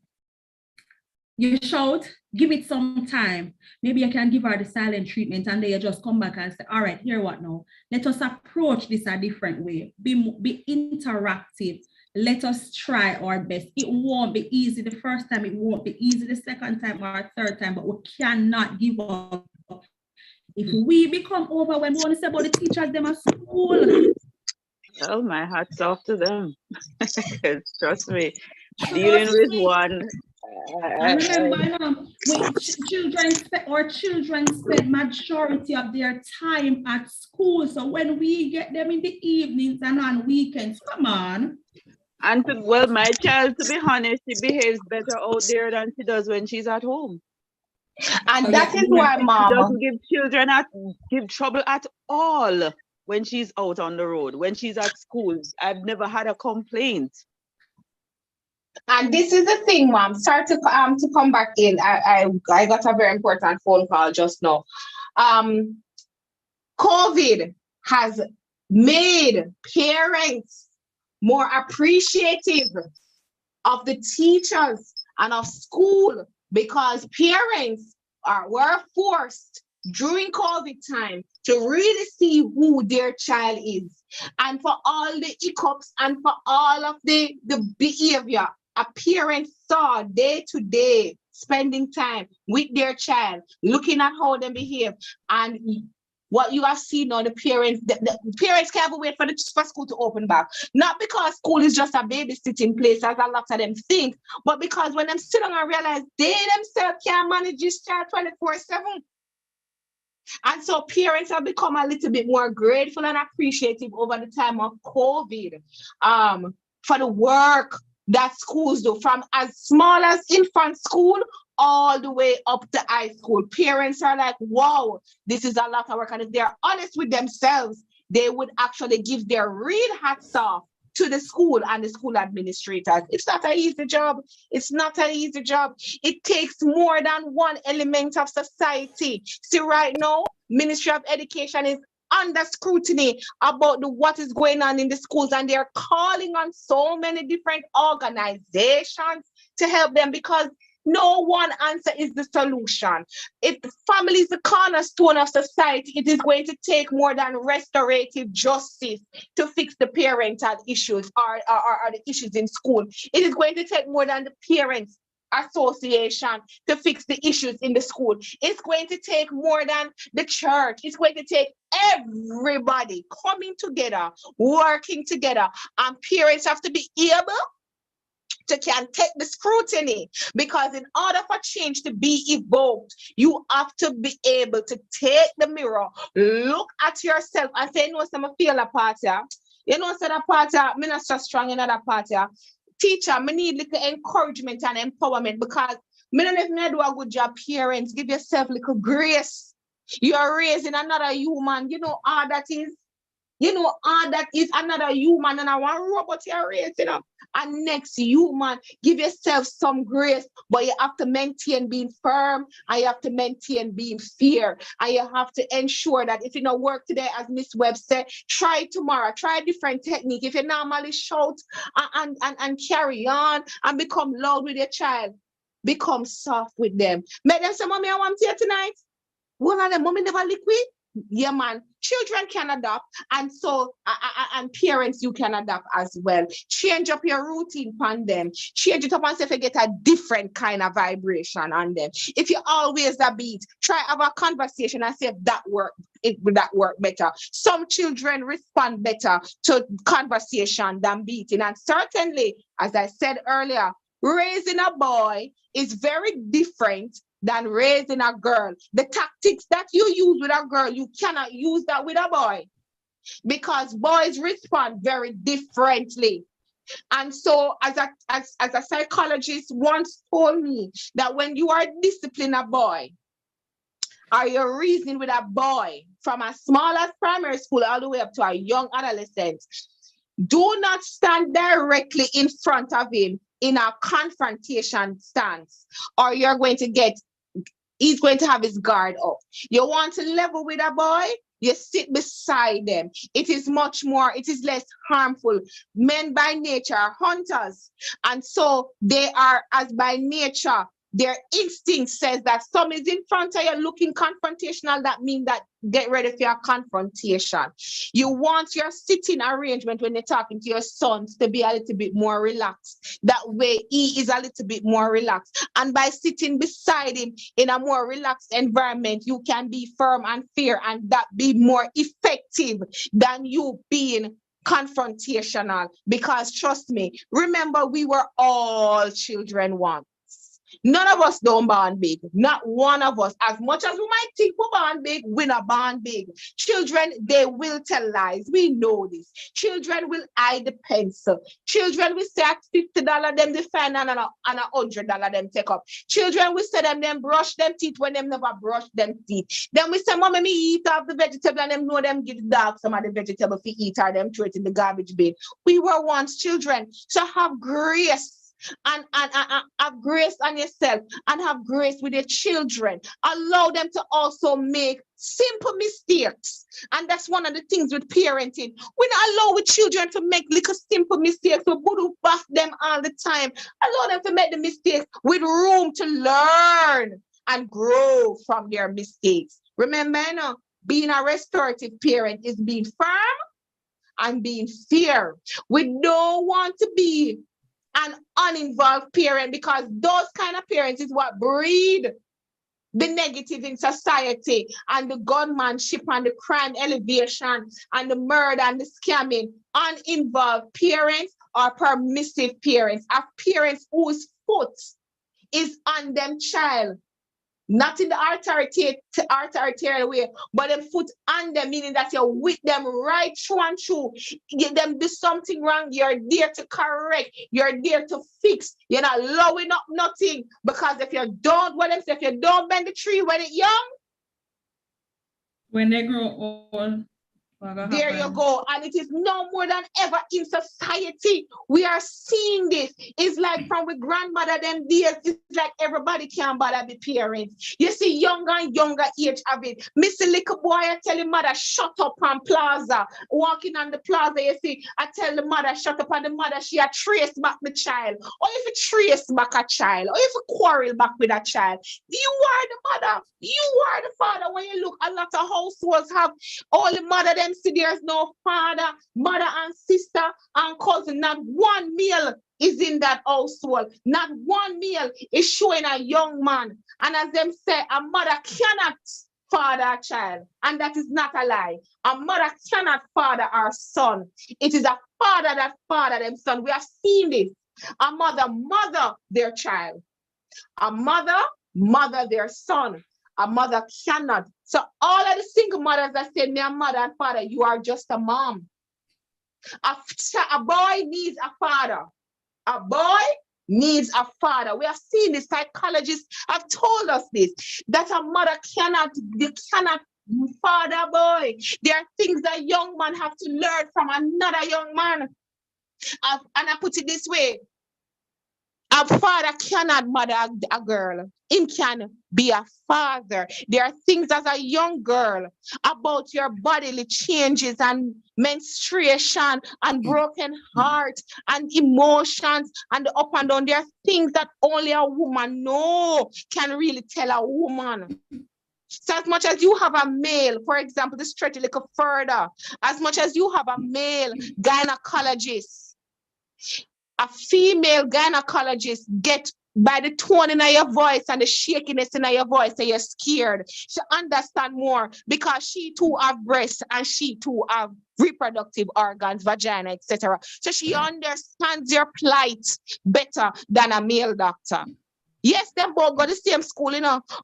you shout, give it some time. Maybe you can give her the silent treatment, and then you just come back and say, all right, here what now? Let us approach this a different way. Be interactive. Let us try our best. It won't be easy the first time. It won't be easy the second time or third time, but we cannot give up. If we become overwhelmed, we want to say about the teachers, them at school. Oh, my hat's off to them. Trust me, dealing with one. I remember children spend majority of their time at school. So when we get them in the evenings and on weekends, come on. And well, my child, to be honest, she behaves better out there than she does when she's at home. And that is why, She Mom. doesn't give trouble at all when she's out on the road. When she's at school, I've never had a complaint. And this is the thing, Mom. Sorry to come back in. I got a very important phone call just now. COVID has made parents more appreciative of the teachers and of school, because parents were forced during COVID time to really see who their child is, and for all the hiccups and for all of the behavior a parent saw day to day, spending time with their child, looking at how they behave. And what you have seen now, the parents can't wait for school to open back. Not because school is just a babysitting place, as a lot of them think, but because when them sit down and realize they themselves can't manage this child 24/7. And so parents have become a little bit more grateful and appreciative over the time of COVID for the work that schools do, from as small as infant school all the way up to high school. Parents are like, wow, this is a lot of work. And if they're honest with themselves, they would actually give their real hats off to the school and the school administrators. It's not an easy job. It's not an easy job. It takes more than one element of society. See, right now, Ministry of Education is under scrutiny about what is going on in the schools, and they're calling on so many different organizations to help them, because no one answer is the solution. If the family is the cornerstone of society, it is going to take more than restorative justice to fix the parental issues or the issues in school. It is going to take more than the parents association to fix the issues in the school. It's going to take more than the church. It's going to take everybody coming together, working together, and parents have to be able to can take the scrutiny, because in order for change to be evoked, you have to be able to take the mirror, look at yourself and say, no, some feel a part here. You know, so that part here, I'm not so strong in that part here. Teacher, I need little encouragement and empowerment, because I don't know if I do a good job. Parents, give yourself little grace. You are raising another human. You know all that is. You know all that is another human, and I want robot you're raising up. And next human, give yourself some grace, but you have to maintain being firm, and you have to maintain being fair, and you have to ensure that if you don't work today, as Miss Webb said, try tomorrow, try a different technique. If you normally shout and carry on and become loud with your child, become soft with them. Make them say, Mommy, I want here tonight. One of them, Mommy never liquid. Yeah, man. Children can adapt, and so and parents, you can adapt as well. Change up your routine on them. Change it up and see if you get a different kind of vibration on them. If you always a beat, try have a conversation and see if that work. Will that work better? Some children respond better to conversation than beating, and certainly, as I said earlier, raising a boy is very different than raising a girl. The tactics that you use with a girl, you cannot use that with a boy, because boys respond very differently. And so as a psychologist once told me that when you are disciplining a boy, or you're reasoning with a boy from as small as primary school all the way up to a young adolescent, do not stand directly in front of him in a confrontation stance, or you're going to get he's going to have his guard up. You want to level with a boy, you sit beside them. It is less harmful. Men by nature are hunters. And so they are, as by nature, their instinct says that some is in front of you looking confrontational. That means that get ready for your confrontation. You want your sitting arrangement when you're talking to your sons to be a little bit more relaxed. That way he is a little bit more relaxed. And by sitting beside him in a more relaxed environment, you can be firm and fair, and that be more effective than you being confrontational. Because trust me, remember, we were all children once. None of us don't born big. Not one of us. As much as we might think we're born big, we're not born big. Children, they will tell lies. We know this. Children will hide the pencil. Children will say at $50 them they find and $100 them take up. Children will say them brush them teeth when them never brush them teeth. Then we say, Mommy, me eat off the vegetable, and them know them give the dog some of the vegetable to eat, or them throw it in the garbage bin. We were once children. So have grace. And have grace on yourself, and have grace with your children. Allow them to also make simple mistakes. And that's one of the things with parenting. We don't allow with children to make little simple mistakes. We put back them all the time. Allow them to make the mistakes with room to learn and grow from their mistakes. Remember, being a restorative parent is being firm and being fair. We don't want to be an uninvolved parent, because those kind of parents is what breed the negative in society, and the gunmanship and the crime elevation and the murder and the scamming. Uninvolved parents or permissive parents are parents whose foot is on them child Not in the authoritarian way, but them foot on them, meaning that you're with them right through and through. Get them do something wrong, you're there to correct, you're there to fix. You're not lowing up nothing, because if you don't, what them say, if you don't bend the tree when it's young, when they grow old, there you go. And it is no more than ever in society. We are seeing this. It's like from with grandmother them days, it's like everybody can bother be parents. You see younger and younger age of it. Missy little boy, I tell him mother, shut up on plaza. Walking on the plaza, you see, I tell the mother, shut up, and the mother, she a trace back the child. Or if you trace back a child, or if you quarrel back with a child, you are the mother. You are the father. When you look, a lot of households have all the mother them see there's no father, mother and sister and cousin. Not one male is in that household. Not one male is showing a young man. And as them say, a mother cannot father a child. And that is not a lie. A mother cannot father our son. It is a father that father them son. We have seen this. A mother their child. A mother their son. A mother cannot. So all of the single mothers that say, me a mother and father, you are just a mom. A boy needs a father. A boy needs a father. We have seen this. Psychologists have told us this, that a mother cannot father a boy. There are things that young man have to learn from another young man. And I put it this way. A father cannot mother a girl. He can be a father. There are things as a young girl about your bodily changes and menstruation and broken heart and emotions and the up and down. There are things that only a woman can really tell a woman. So as much as you have a male, for example, to stretch a little further, as much as you have a male gynecologist, a female gynecologist get by the tone in your voice and the shakiness in your voice and you're scared. She understand more because she too have breasts and she too have reproductive organs, vagina, etc. So she understands your plight better than a male doctor. Yes, them both go to the same school,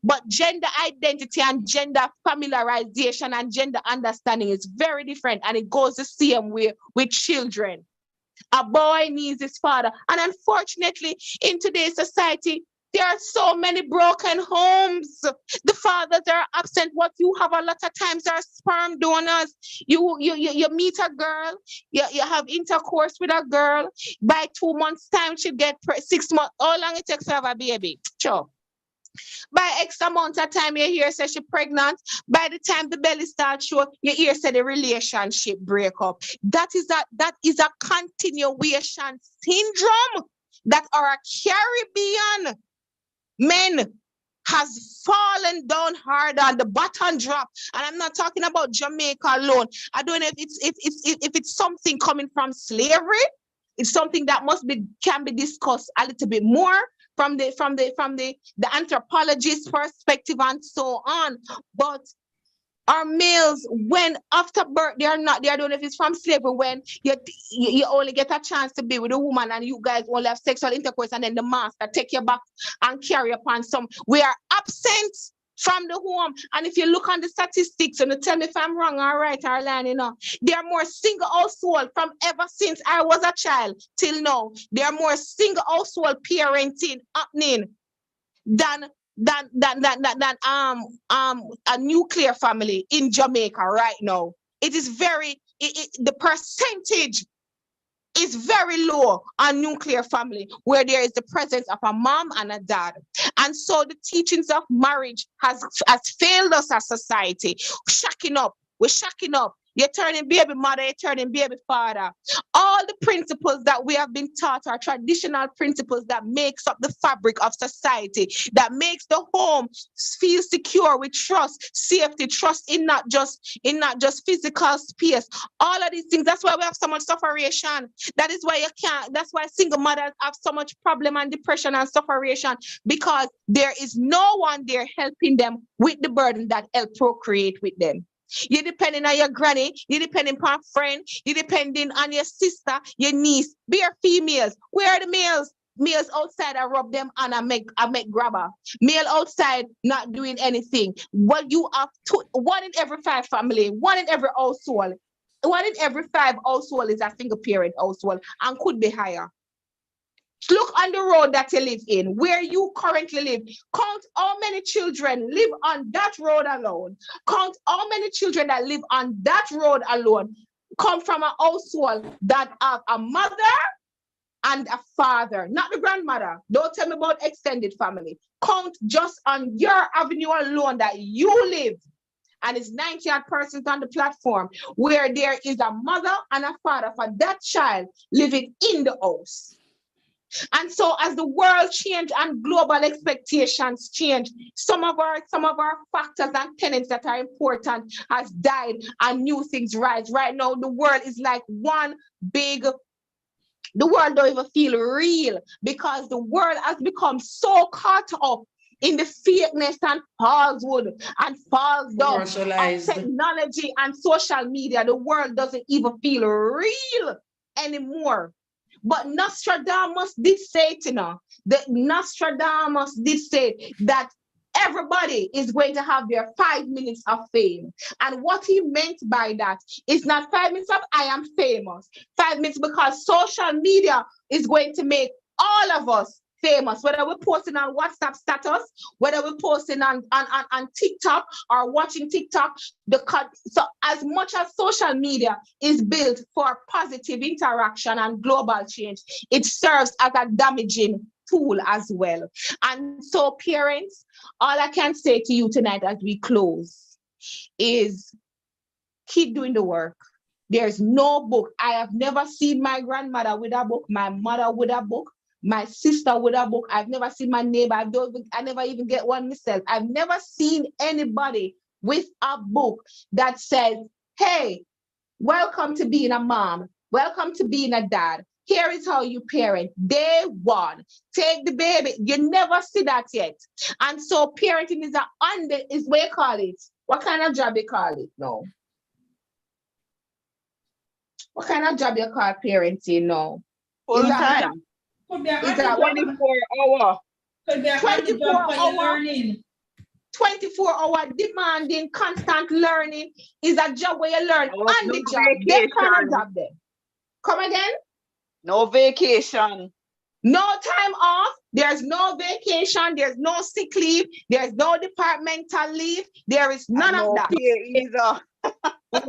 but gender identity and gender familiarization and gender understanding is very different, and it goes the same way with children. A boy needs his father. And unfortunately, in today's society, there are so many broken homes. The fathers are absent. What you have a lot of times are sperm donors. You meet a girl, you have intercourse with a girl. By 2 months' time, she get 6 months. How long it takes to have a baby? Sure. By X amount of time, you hear say she pregnant. By the time the belly starts show, you hear say the relationship break up. That is a continuation syndrome that our Caribbean men has fallen down hard on the bottom drop. And I'm not talking about Jamaica alone. I don't know if it's something coming from slavery. It's something that can be discussed a little bit more from the anthropologist perspective and so on. But our males, when after birth, I don't know if it's from slavery, when you only get a chance to be with a woman and you guys only have sexual intercourse, and then the master take you back and carry upon some. We are absent from the home. And if you look on the statistics, and you tell me if I'm wrong or right or lying, there are more single household from ever since I was a child till now. There are more single household parenting happening than a nuclear family in Jamaica right now. It is the percentage is very low on nuclear family, where there is the presence of a mom and a dad. And so the teachings of marriage has failed us as society. We're shacking up. You're turning baby mother, you're turning baby father. All the principles that we have been taught are traditional principles that makes up the fabric of society, that makes the home feel secure with trust, safety, trust in not just physical space. All of these things, that's why we have so much sufferation. That's why single mothers have so much problem and depression and sufferation, because there is no one there helping them with the burden that help procreate with them. You're depending on your granny, you're depending on a friend, you're depending on your sister, your niece. Bare females. Where are the males? Males outside, I rub them and I make grabber. Male outside not doing anything. What you have to, 1 in every 5 family, 1 in every household, 1 in every 5 household is a single parent household and could be higher. Look on the road that you live in, where you currently live. Count how many children live on that road alone. Count how many children that live on that road alone come from a household that have a mother and a father, not the grandmother. Don't tell me about extended family. Count just on your avenue alone that you live. And it's 90 odd persons on the platform where there is a mother and a father for that child living in the house. And so as the world change and global expectations change, some of our factors and tenets that are important has died and new things rise. Right now, the world is like one big, the world don't even feel real because the world has become so caught up in the fakeness and falsehood and false stuff of technology and social media. The world doesn't even feel real anymore. But Nostradamus did say, Nostradamus did say that everybody is going to have their 5 minutes of fame. And what he meant by that is not 5 minutes of I am famous. 5 minutes because social media is going to make all of us famous, whether we're posting on WhatsApp status, whether we're posting on TikTok or watching TikTok. So as much as social media is built for positive interaction and global change, it serves as a damaging tool as well. And so parents, all I can say to you tonight as we close is keep doing the work. There's no book. I have never seen my grandmother with a book, my mother with a book, my sister with a book. I've never seen my neighbor. I never even get one myself. I've never seen anybody with a book that says, hey, welcome to being a mom. Welcome to being a dad. Here is how you parent. Day 1, take the baby. You never see that yet. And so parenting is what you call it. What kind of job you call it now? What kind of job you call parenting now? Full time. Is that 24 hour? Could be a 24 job for your hour learning. 24-hour demanding, constant learning is a job where you learn on the job. That kind of job there. Come again? No vacation. No time off. There's no vacation. There's no sick leave. There's no departmental leave. There is none of that. Either.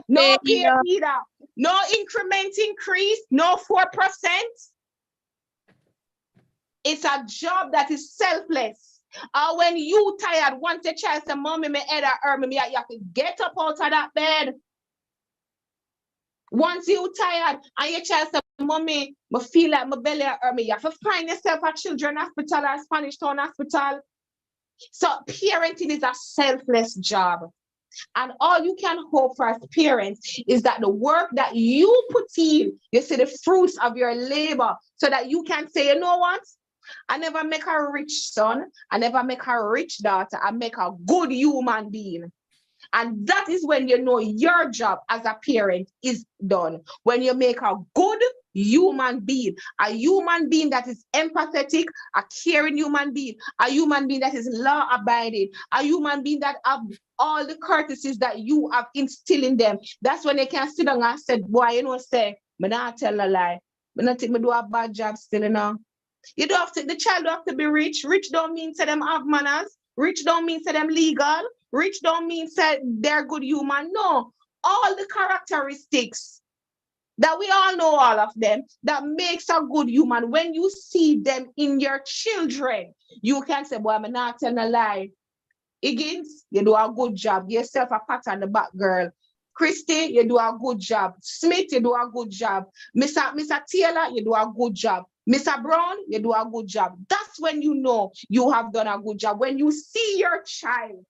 No pay either. No increment increase. No 4%. It's a job that is selfless. When you tired, once your child say, mommy, my head hurt me, you have to get up out of that bed. Once you tired and your child say, mommy, I feel like my belly hurt me, you have to find yourself a children's hospital or Spanish Town hospital. So parenting is a selfless job. And all you can hope for as parents is that the work that you put in, you see the fruits of your labor so that you can say, you know what? I never make a rich son. I never make a rich daughter. I make a good human being. And that is when you know your job as a parent is done. When you make a good human being, a human being that is empathetic, a caring human being, a human being that is law-abiding, a human being that have all the courtesies that you have instilled in them. That's when they can sit down and say, boy, you know, say, me not tell a lie. Me not think me do a bad job still, you know. You don't have to, the child don't have to be rich. Rich don't mean to them have manners. Rich don't mean to them legal. Rich don't mean to they're good human. No, all the characteristics that we all know, all of them, that makes a good human. When you see them in your children, you can say, boy, I'm not telling a lie. Higgins, you do a good job. Give yourself a pat on the back, girl. Christy, you do a good job. Smith, you do a good job. Mr. Taylor, you do a good job. Mr. Brown, you do a good job. That's when you know you have done a good job. When you see your child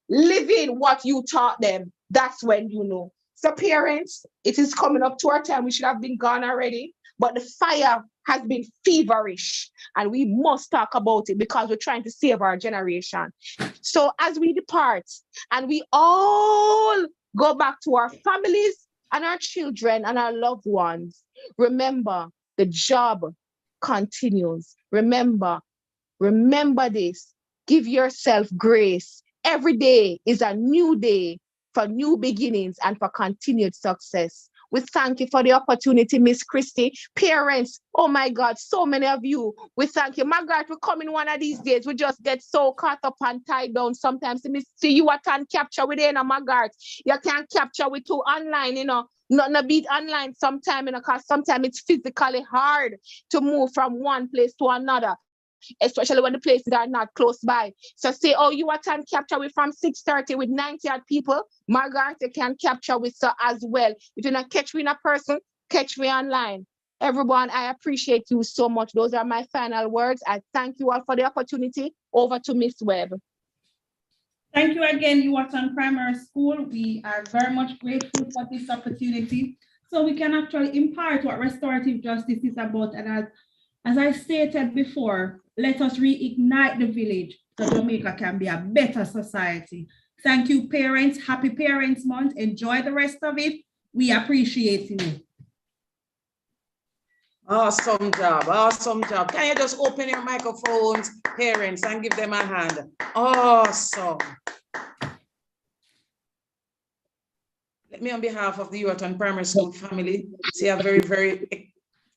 living what you taught them, that's when you know. So parents, it is coming up to our time. We should have been gone already, but the fire has been feverish and we must talk about it because we're trying to save our generation. So as we depart and we all go back to our families and our children and our loved ones, remember the job continues. Remember this. Give yourself grace. Every day is a new day for new beginnings and for continued success. We thank you for the opportunity, Miss Christie. Parents, oh my God, so many of you. We thank you. Margaret, we come in one of these days. We just get so caught up and tied down sometimes. See you what can capture with Margaret. You can't capture with two online, Not a beat online sometime, because sometimes it's physically hard to move from one place to another, especially when the places are not close by. So say, oh, you can capture with from 6:30 with 90 odd people. Margaret, you can capture with her as well. If you not catch me in a person, catch me online. Everyone, I appreciate you so much. Those are my final words. I thank you all for the opportunity. Over to Miss Webb. Thank you again, Ewarton Primary School. We are very much grateful for this opportunity, so we can actually impart what restorative justice is about. And as I stated before, let us reignite the village so Jamaica can be a better society. Thank you, parents. Happy Parents Month. Enjoy the rest of it. We appreciate you. Awesome job, awesome job. Can you just open your microphones, parents, and give them a hand? Awesome. Let me, on behalf of the Ewarton Primary School family, say a very, very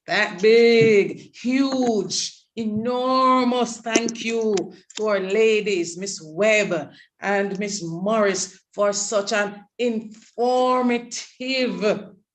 that big, huge, enormous thank you to our ladies, Miss Webb and Miss Morris, for such an informative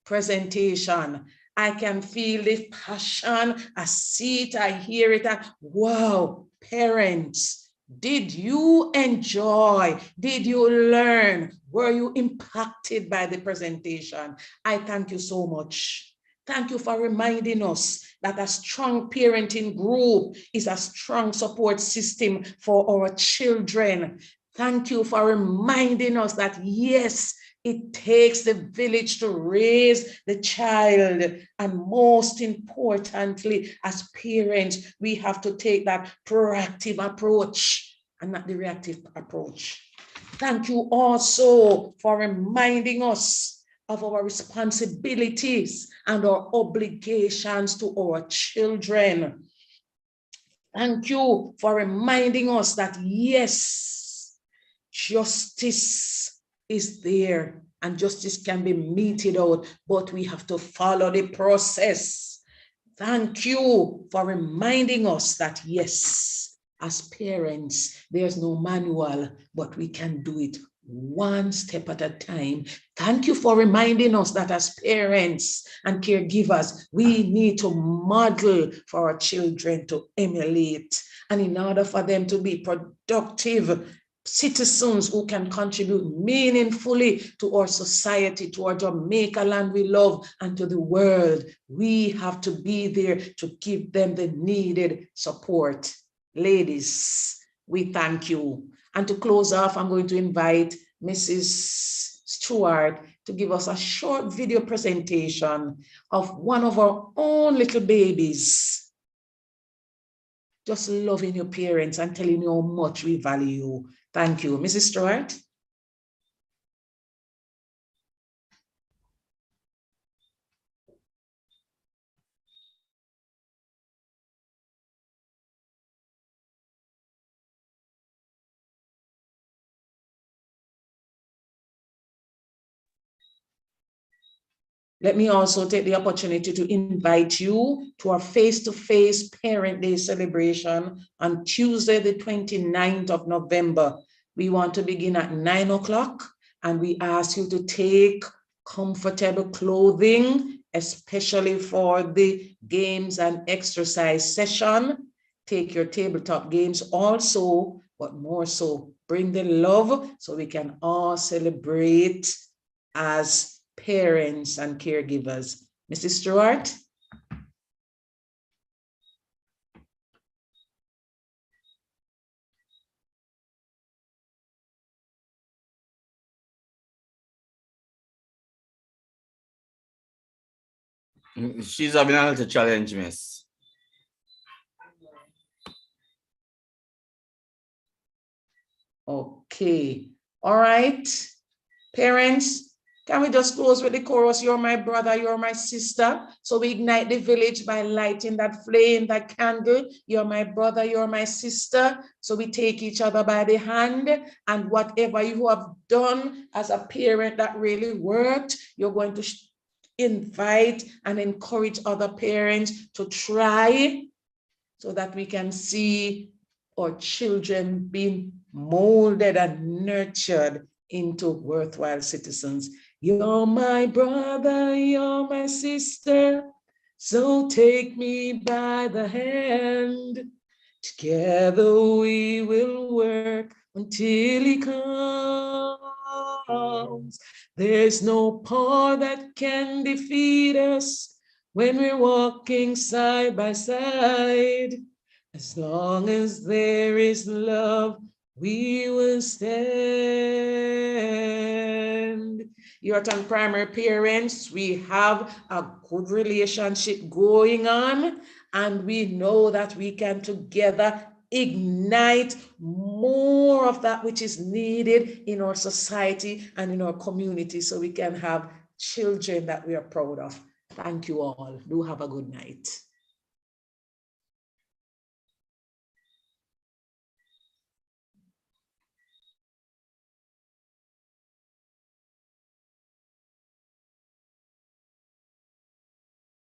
presentation. I can feel the passion, I see it, I hear it. Wow, parents, did you enjoy? Did you learn? Were you impacted by the presentation? I thank you so much. Thank you for reminding us that a strong parenting group is a strong support system for our children. Thank you for reminding us that, yes, it takes the village to raise the child. And most importantly, as parents, we have to take that proactive approach and not the reactive approach. Thank you also for reminding us of our responsibilities and our obligations to our children. Thank you for reminding us that, yes, justice is there and justice can be meted out, but we have to follow the process. Thank you for reminding us that, yes, as parents, there's no manual, but we can do it one step at a time. Thank you for reminding us that as parents and caregivers, we need to model for our children to emulate. And in order for them to be productive citizens who can contribute meaningfully to our society, to our Jamaica land we love, and to the world, we have to be there to give them the needed support. Ladies, we thank you. And to close off, I'm going to invite Mrs. Stewart to give us a short video presentation of one of our own little babies. Just loving your parents and telling you how much we value you. Thank you. Mrs. Stewart. Let me also take the opportunity to invite you to our face-to-face Parent Day celebration on Tuesday, the 29th of November. We want to begin at 9 o'clock, and we ask you to take comfortable clothing, especially for the games and exercise session. Take your tabletop games also, but more so, bring the love so we can all celebrate as parents and caregivers. Mrs. Stewart. She's having a little challenge, miss. Okay. All right. Parents, Can we just close with the chorus? You're my brother, you're my sister. So we ignite the village by lighting that flame, that candle. You're my brother, you're my sister. So we take each other by the hand, and whatever you have done as a parent that really worked, you're going to invite and encourage other parents to try, so that we can see our children being molded and nurtured into worthwhile citizens. You're my brother, you're my sister, so take me by the hand. Together we will work until he comes. There's no power that can defeat us when we're walking side by side. As long as there is love, we will stand. Ewarton primary parents, we have a good relationship going on, and we know that we can together ignite more of that which is needed in our society and in our community, so we can have children that we are proud of. Thank you all. Do have a good night.